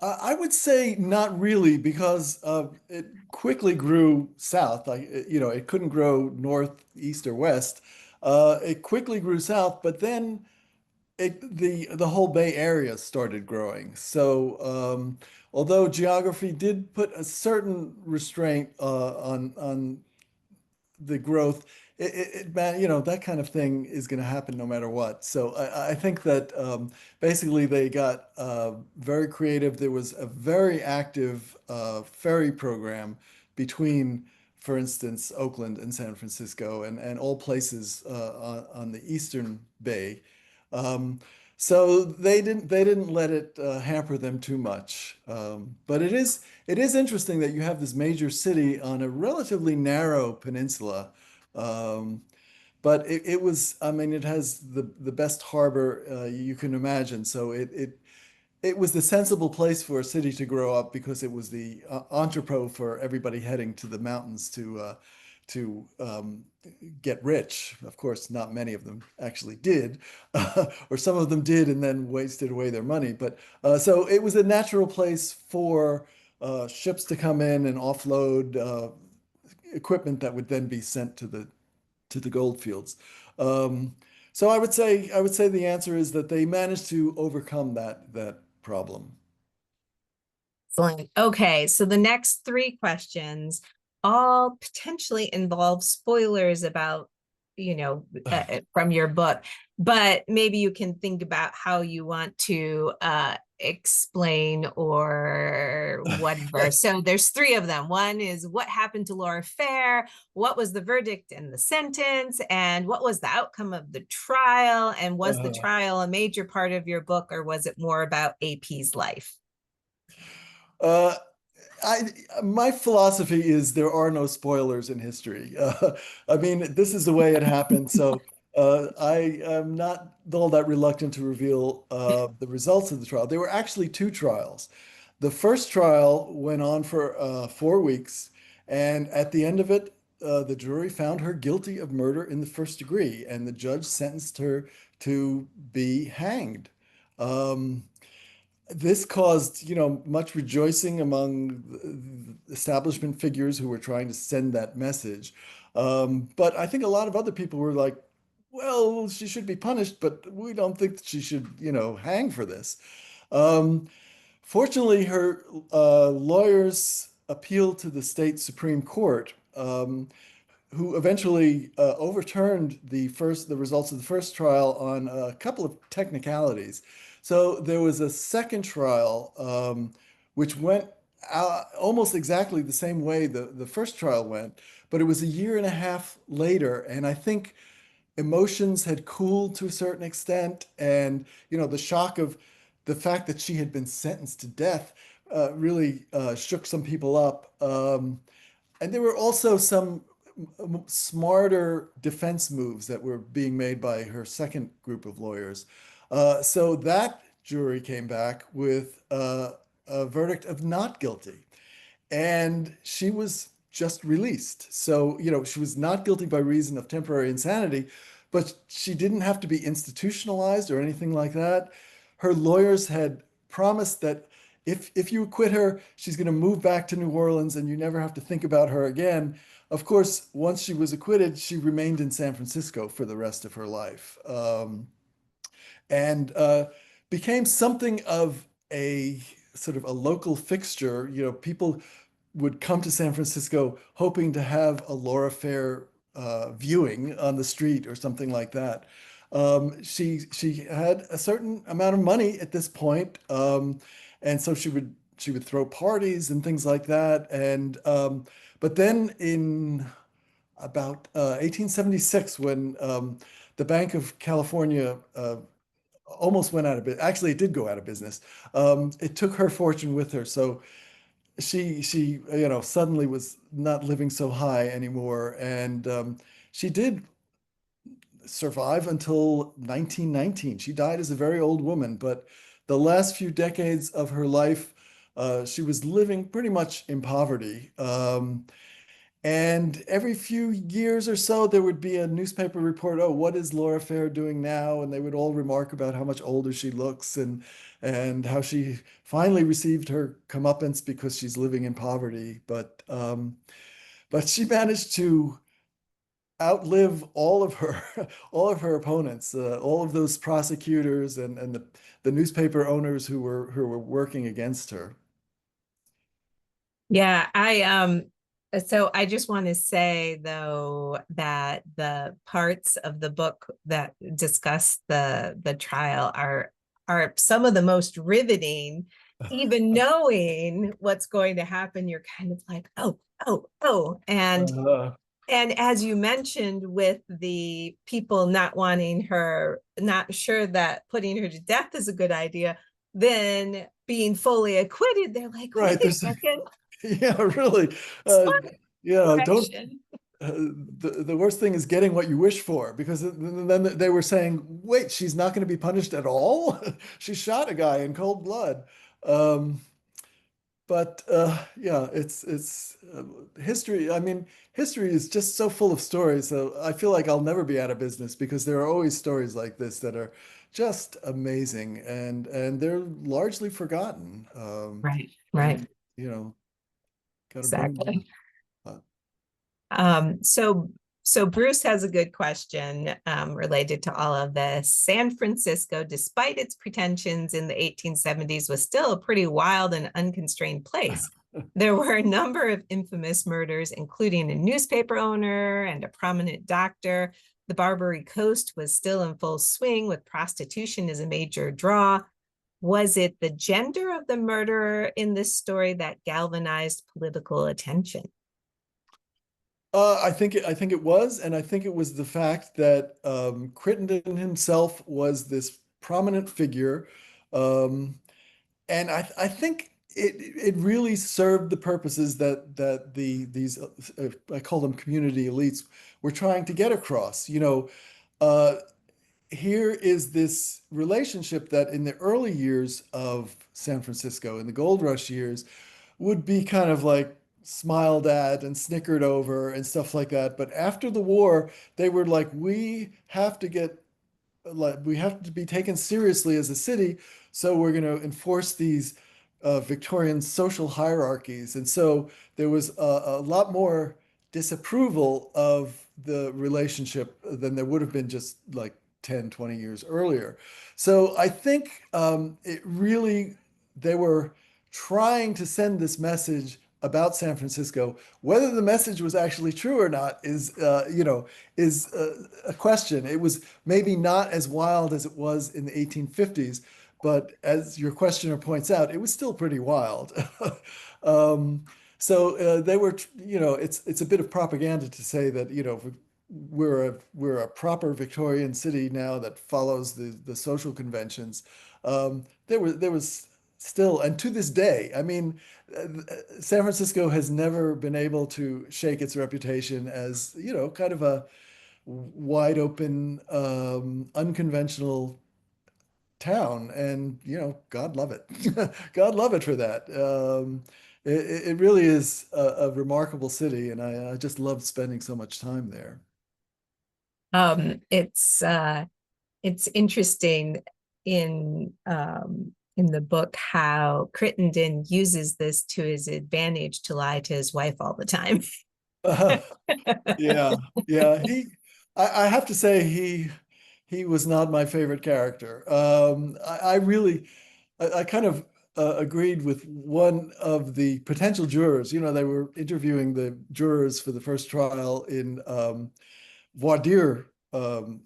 S2: I would say not really, because it quickly grew south. It couldn't grow north, east, or west. It quickly grew south, but then the whole Bay Area started growing. So although geography did put a certain restraint on the growth, man, that kind of thing is going to happen no matter what. So I think that basically they got very creative. There was a very active ferry program between, for instance, Oakland and San Francisco and all places on the Eastern Bay. Um, so they didn't let it hamper them too much. But it is interesting that you have this major city on a relatively narrow peninsula. Um, but it was, I mean, it has the best harbor you can imagine. So it was the sensible place for a city to grow up because it was the entrepot for everybody heading to the mountains to get rich. Of course, not many of them actually did, or some of them did and then wasted away their money. But so it was a natural place for ships to come in and offload equipment that would then be sent to the gold fields. Um, so I would say the answer is that they managed to overcome that problem.
S1: Excellent. Okay, so the next three questions all potentially involve spoilers about, from your book, but maybe you can think about how you want to explain or whatever. So there's three of them. One is what happened to Laura Fair, what was the verdict and the sentence, and what was the outcome of the trial, and was the
S2: Uh,
S1: trial a major part of your book, or was it more about AP's life?
S2: uh, I my philosophy is there are no spoilers in history. I mean, this is the way it happened. So I am not all that reluctant to reveal the results of the trial. There were actually two trials. The first trial went on for 4 weeks, and at the end of it, the jury found her guilty of murder in the first degree, and the judge sentenced her to be hanged. Um, this caused, much rejoicing among the establishment figures who were trying to send that message. But I think a lot of other people were like, well, she should be punished, but we don't think that she should, hang for this. Um, Fortunately, her lawyers appealed to the state Supreme Court, who eventually overturned the results of the first trial on a couple of technicalities. So there was a second trial, which went almost exactly the same way the first trial went, but it was a year and a half later, and I think emotions had cooled to a certain extent, and the shock of the fact that she had been sentenced to death really shook some people up. And there were also some smarter defense moves that were being made by her second group of lawyers. So that jury came back with a verdict of not guilty, and she was just released. So, she was not guilty by reason of temporary insanity, but she didn't have to be institutionalized or anything like that. Her lawyers had promised that if you acquit her, she's going to move back to New Orleans and you never have to think about her again. Of course, once she was acquitted, she remained in San Francisco for the rest of her life, and became something of a sort of a local fixture. People would come to San Francisco hoping to have a Laura Fair viewing on the street or something like that. She had a certain amount of money at this point, and so she would throw parties and things like that. And but then in about 1876, when the Bank of California almost went out of business. Actually, it did go out of business. It took her fortune with her. So she suddenly was not living so high anymore, and she did survive until 1919. She died as a very old woman, but the last few decades of her life, she was living pretty much in poverty. And every few years or so, there would be a newspaper report, oh, what is Laura Fair doing now? And they would all remark about how much older she looks and how she finally received her comeuppance because she's living in poverty. But she managed to outlive all of her all of her opponents, all of those prosecutors and the newspaper owners who were working against her.
S1: Yeah, so I just want to say though that the parts of the book that discuss the trial are some of the most riveting. Even knowing what's going to happen, you're kind of like, oh, oh, oh.
S2: Uh,
S1: And as you mentioned, with the people not wanting her, not sure that putting her to death is a good idea, then being fully acquitted, they're like, wait
S2: right,
S1: a
S2: there's
S1: second,
S2: yeah, really. Uh,
S1: smart
S2: don't
S1: direction.
S2: uh, the worst thing is getting what you wish for, because then they were saying, wait, she's not going to be punished at all. She shot a guy in cold blood. Um, but yeah, it's history. I mean, history is just so full of stories. So I feel like I'll never be out of business because there are always stories like this that are just amazing, and they're largely forgotten.
S1: Right, right,
S2: And you know, got to bring them
S1: exactly.
S2: up.
S1: So so Bruce has a good question related to all of this. San Francisco, despite its pretensions in the 1870s, was still a pretty wild and unconstrained place. There were a number of infamous murders, including a newspaper owner and a prominent doctor. The Barbary Coast was still in full swing, with prostitution as a major draw. Was it the gender of the murderer in this story that galvanized political attention?
S2: I think it was, and I think it was the fact that Crittenden himself was this prominent figure, um, and I think it really served the purposes that these I call them community elites were trying to get across. Uh, Here is this relationship that in the early years of San Francisco, in the gold rush years, would be kind of like smiled at and snickered over and stuff like that. But after the war, they were like, we have to be taken seriously as a city, so we're going to enforce these Victorian social hierarchies. And so there was a lot more disapproval of the relationship than there would have been just like 10, 20 years earlier. So I think it really, they were trying to send this message about San Francisco. Whether the message was actually true or not is a question. It was maybe not as wild as it was in the 1850s, but as your questioner points out, it was still pretty wild. um, they were, it's a bit of propaganda to say that, we're a proper Victorian city now that follows the social conventions. There was still, and to this day, I mean, San Francisco has never been able to shake its reputation as, kind of a wide open, unconventional town. And, God love it. God love it for that. It really is a remarkable city, and I just love spending so much time there.
S1: Um, it's uh, it's interesting in the book how Crittenden uses this to his advantage to lie to his wife all the time.
S2: Yeah, yeah. I have to say he was not my favorite character. I really, I kind of agreed with one of the potential jurors. They were interviewing the jurors for the first trial in voir dire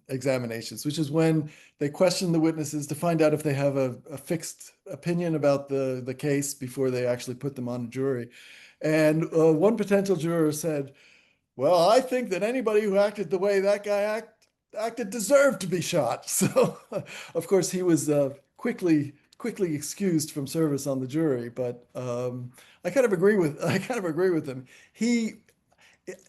S2: examinations, which is when they question the witnesses to find out if they have a fixed opinion about the case before they actually put them on a jury. And one potential juror said, well, I think that anybody who acted the way that guy acted deserved to be shot. So, of course, he was quickly excused from service on the jury. But I kind of agree with him. He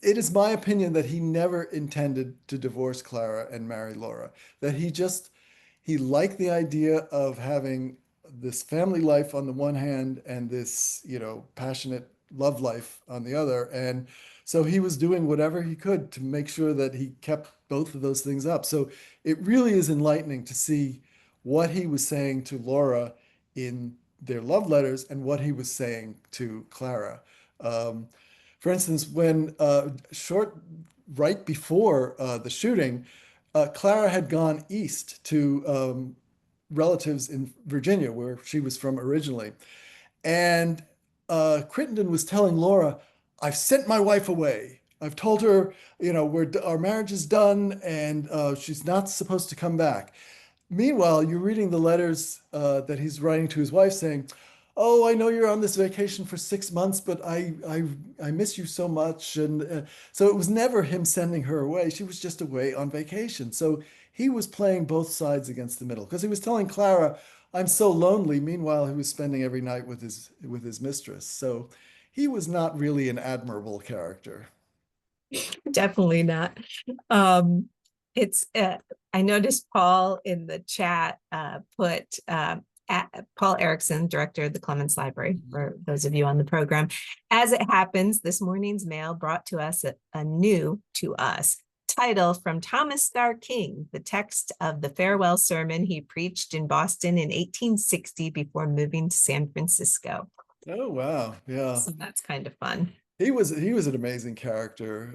S2: it is my opinion that he never intended to divorce Clara and marry Laura. That he liked the idea of having this family life on the one hand and this, passionate love life on the other. And so he was doing whatever he could to make sure that he kept both of those things up. So it really is enlightening to see what he was saying to Laura in their love letters and what he was saying to Clara. Um, for instance, when right before the shooting, Clara had gone east to relatives in Virginia, where she was from originally. And Crittenden was telling Laura, I've sent my wife away. I've told her, our marriage is done and she's not supposed to come back. Meanwhile, you're reading the letters that he's writing to his wife saying, "Oh, I know you're on this vacation for 6 months, but I miss you so much." And so it was never him sending her away. She was just away on vacation. So he was playing both sides against the middle because he was telling Clara, "I'm so lonely." Meanwhile, he was spending every night with his mistress. So he was not really an admirable character.
S1: Definitely not. Um, it's I noticed Paul in the chat put Paul Erickson, director of the Clements Library, for those of you on the program. As it happens, this morning's mail brought to us a new to us title from Thomas Starr King, the text of the farewell sermon he preached in Boston in 1860 before moving to San Francisco.
S2: Oh, wow. Yeah.
S1: So that's kind of fun.
S2: He was an amazing character.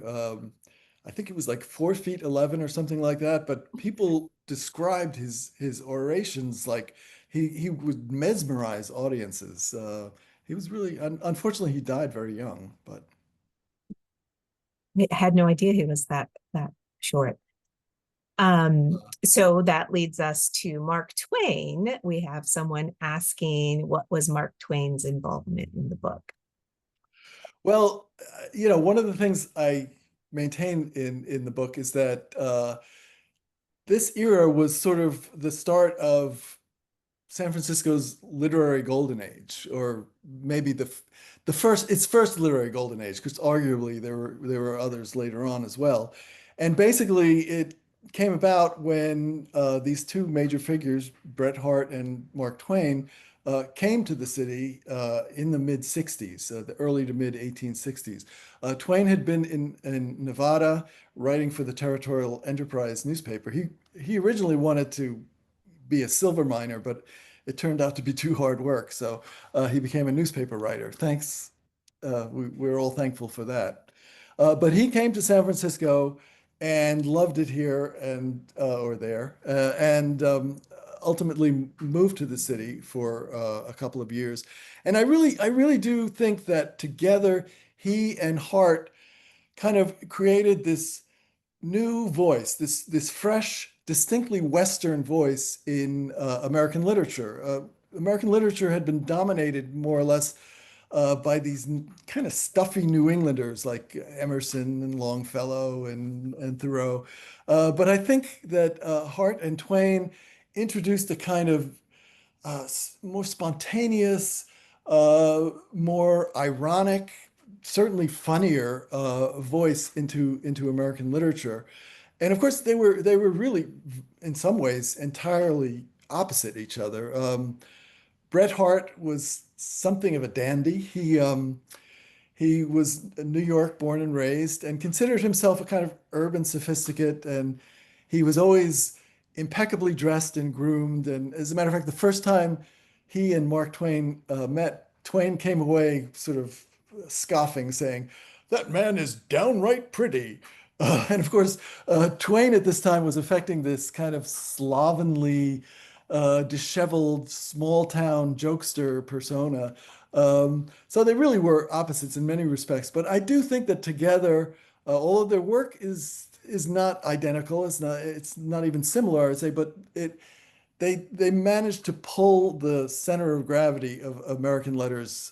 S2: I think it was like 4 feet 11 or something like that. But people described his orations like he would mesmerize audiences. He was really unfortunately he died very young. But
S1: I had no idea he was that short. So that leads us to Mark Twain. We have someone asking what was Mark Twain's involvement in the book?
S2: well, one of the things I maintain in the book is that this era was sort of the start of San Francisco's literary golden age, or maybe the first its first literary golden age, because arguably there were others later on as well. And basically, it came about when these two major figures, Bret Harte and Mark Twain, came to the city in the mid 60s, the early to mid 1860s. Twain had been in Nevada writing for the Territorial Enterprise newspaper. He originally wanted to be a silver miner, but it turned out to be too hard work. So he became a newspaper writer. Thanks. We're all thankful for that. But he came to San Francisco and loved it here and or there, and ultimately moved to the city for a couple of years. And I really do think that together he and Hart kind of created this new voice, this fresh, distinctly Western voice in American literature. American literature had been dominated more or less by these kind of stuffy New Englanders like Emerson and Longfellow and Thoreau. But I think that Hart and Twain introduced a kind of more spontaneous, more ironic, certainly funnier voice into American literature. And of course, they were really, in some ways, entirely opposite each other. Bret Harte was something of a dandy. He was in New York born and raised and considered himself a kind of urban sophisticate. And he was always impeccably dressed and groomed. And as a matter of fact, the first time he and Mark Twain met, Twain came away sort of scoffing, saying, "That man is downright pretty." And of course, Twain at this time was affecting this kind of slovenly, disheveled, small town jokester persona. So they really were opposites in many respects. But I do think that together, all of their work is not identical. It's not even similar, I'd say. But they managed to pull the center of gravity of American letters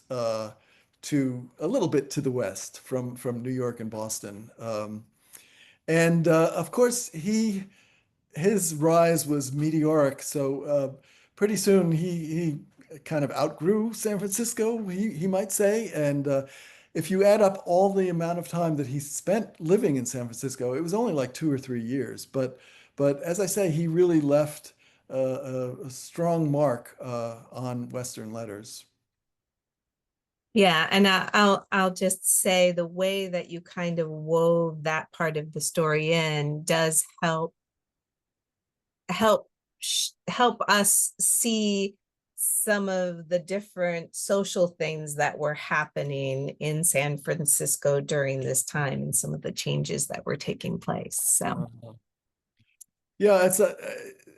S2: to a little bit to the west from New York and Boston. And of course, his rise was meteoric. So pretty soon he kind of outgrew San Francisco, he might say. And if you add up all the amount of time that he spent living in San Francisco, it was only like 2 or 3 years. But as I say, he really left a strong mark on Western letters.
S1: Yeah, and I'll just say the way that you kind of wove that part of the story in does help us see some of the different social things that were happening in San Francisco during this time and some of the changes that were taking place. So
S2: Uh, Yeah,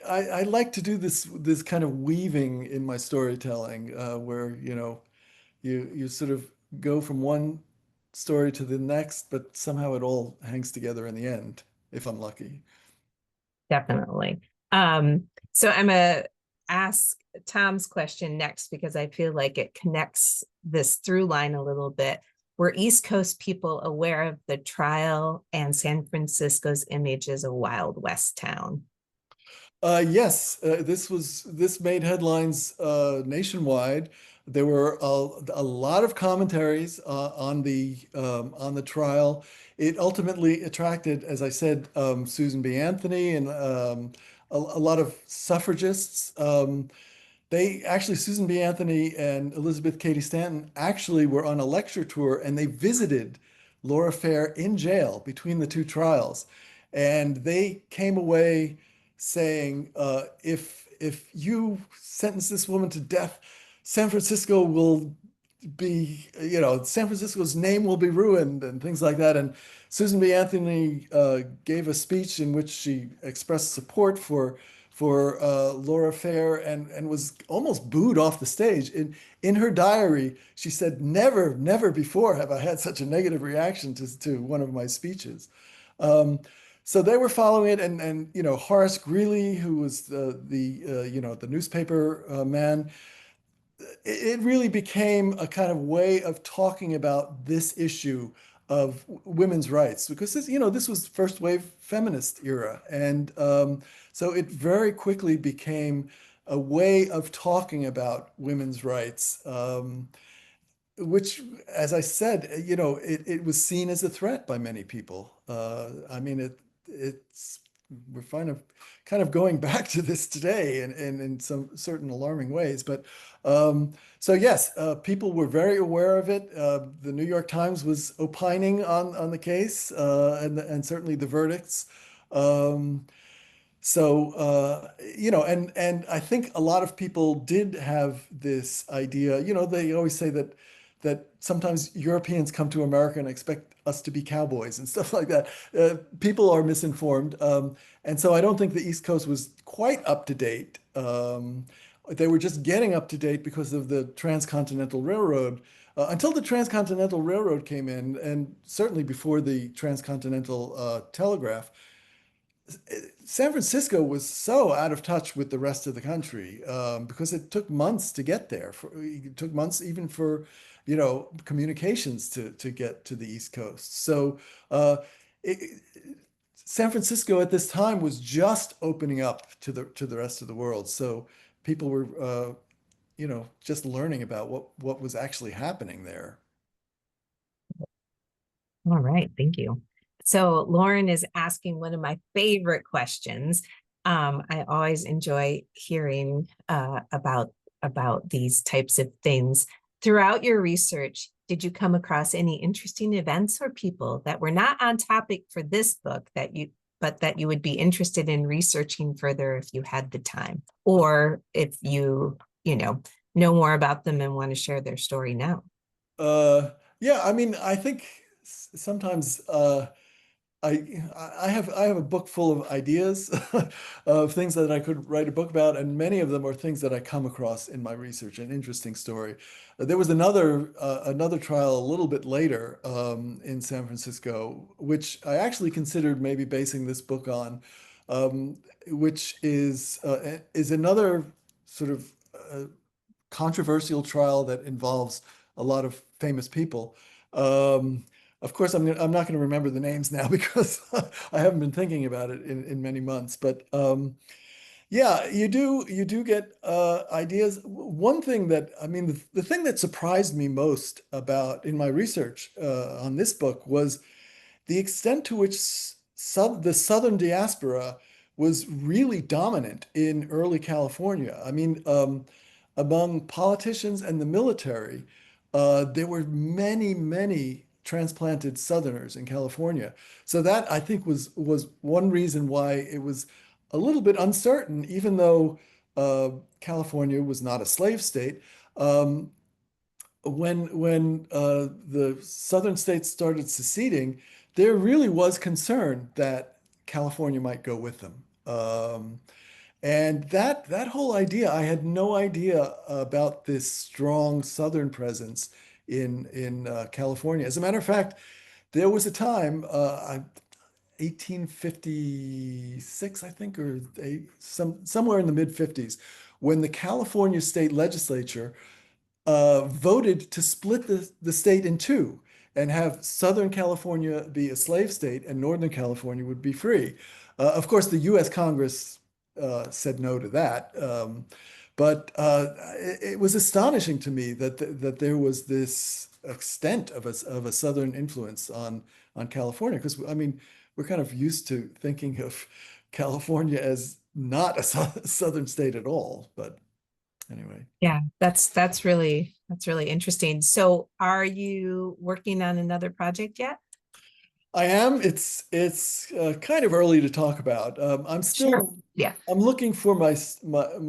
S2: I like to do this kind of weaving in my storytelling, where you sort of go from one story to the next, but somehow it all hangs together in the end, if I'm lucky.
S1: definitely. So I'm gonna ask Tom's question next because I feel like it connects this through line a little bit. Were East Coast people aware of the trial and San Francisco's image as a Wild West town?
S2: Yes, this made headlines nationwide. There were a lot of commentaries on the trial. It ultimately attracted, as I said, Susan B. Anthony and a lot of suffragists. They actually, Susan B. Anthony and Elizabeth Cady Stanton actually were on a lecture tour and they visited Laura Fair in jail between the two trials. And they came away saying, if you sentence this woman to death, San Francisco will be, San Francisco's name will be ruined and things like that. And Susan B. Anthony gave a speech in which she expressed support for Laura Fair and was almost booed off the stage. In her diary, she said, "Never, never before have I had such a negative reaction to one of my speeches." Um, so they were following it, and Horace Greeley, who was the newspaper man, it really became a kind of way of talking about this issue of women's rights because this was first wave feminist era, and so it very quickly became a way of talking about women's rights, which, as I said, it was seen as a threat by many people. I mean, it's we're kind of going back to this today and in some certain alarming ways. But so yes, people were very aware of it. The New York Times was opining on the case and certainly the verdicts. Um, and I think a lot of people did have this idea. They always say that sometimes Europeans come to America and expect us to be cowboys and stuff like that. People are misinformed, and so I don't think the East Coast was quite up to date. They were just getting up to date because of the Transcontinental Railroad. Until the Transcontinental Railroad came in, and certainly before the Transcontinental Telegraph, San Francisco was so out of touch with the rest of the country because it took months to get there. It took months even for, communications to get to the East Coast. So it, San Francisco at this time was just opening up to the rest of the world. So people were, just learning about what was actually happening there.
S1: All right, thank you. So Lauren is asking one of my favorite questions. I always enjoy hearing about these types of things. Throughout your research, did you come across any interesting events or people that were not on topic for this book but that you would be interested in researching further if you had the time, or if know more about them and want to share their story now?
S2: Yeah, I mean, I think sometimes I have a book full of ideas of things that I could write a book about, and many of them are things that I come across in my research. An interesting story. There was another trial a little bit later in San Francisco, which I actually considered maybe basing this book on, which is another sort of controversial trial that involves a lot of famous people. Of course, I'm not going to remember the names now because I haven't been thinking about it in many months. But yeah, you do get ideas. One thing that I mean, the thing that surprised me most about in my research on this book was the extent to which the Southern diaspora was really dominant in early California. I mean, among politicians and the military, there were many, many transplanted Southerners in California. So that I think was one reason why it was a little bit uncertain, even though California was not a slave state. Um, when the southern states started seceding, there really was concern that California might go with them. And that whole idea, I had no idea about this strong southern presence in California. As a matter of fact, there was a time, 1856, I think, or somewhere in the mid 50s, when the California state legislature voted to split the state in two and have Southern California be a slave state and Northern California would be free. Of course, the U.S. Congress said no to that. But it was astonishing to me that there was this extent of a Southern influence on California. Because, I mean, we're kind of used to thinking of California as not a Southern state at all. But anyway.
S1: Yeah, that's really interesting. So are you working on another project yet?
S2: I am. It's kind of early to talk about. I'm
S1: Sure.
S2: still
S1: Yeah.
S2: I'm looking for my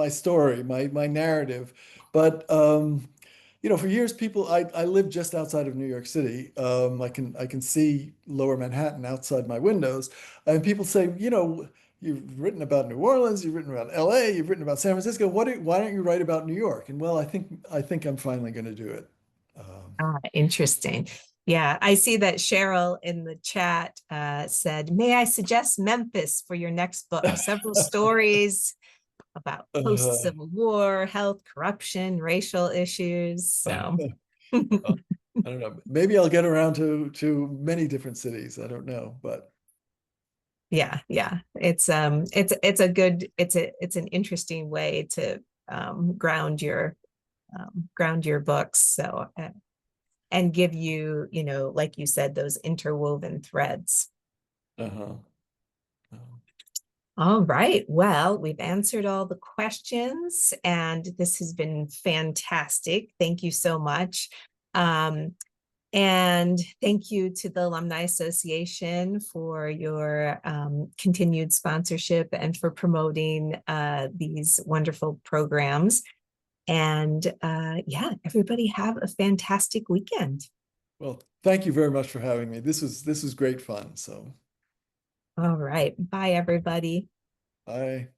S2: story, my narrative. But for years people I live just outside of New York City. I can see Lower Manhattan outside my windows, and people say, you've written about New Orleans, you've written about LA, you've written about San Francisco. Why don't you write about New York? And well, I think I'm finally going to do it.
S1: Ah, interesting. Yeah, I see that Cheryl in the chat said, "May I suggest Memphis for your next book? Several stories about
S2: Uh,
S1: post-Civil War, health, corruption, racial issues." So,
S2: Well, I don't know. Maybe I'll get around to many different cities. I don't know, but
S1: yeah, yeah, it's a good it's an interesting way to ground your books. So and give you, like you said, those interwoven threads.
S2: uh-huh.
S1: All right. Well, we've answered all the questions, and this has been fantastic. Thank you so much. Um, and thank you to the Alumni Association for your continued sponsorship and for promoting these wonderful programs. And yeah, everybody have a fantastic weekend.
S2: Well, thank you very much for having me. This was great fun. So
S1: All right. Bye, everybody.
S2: I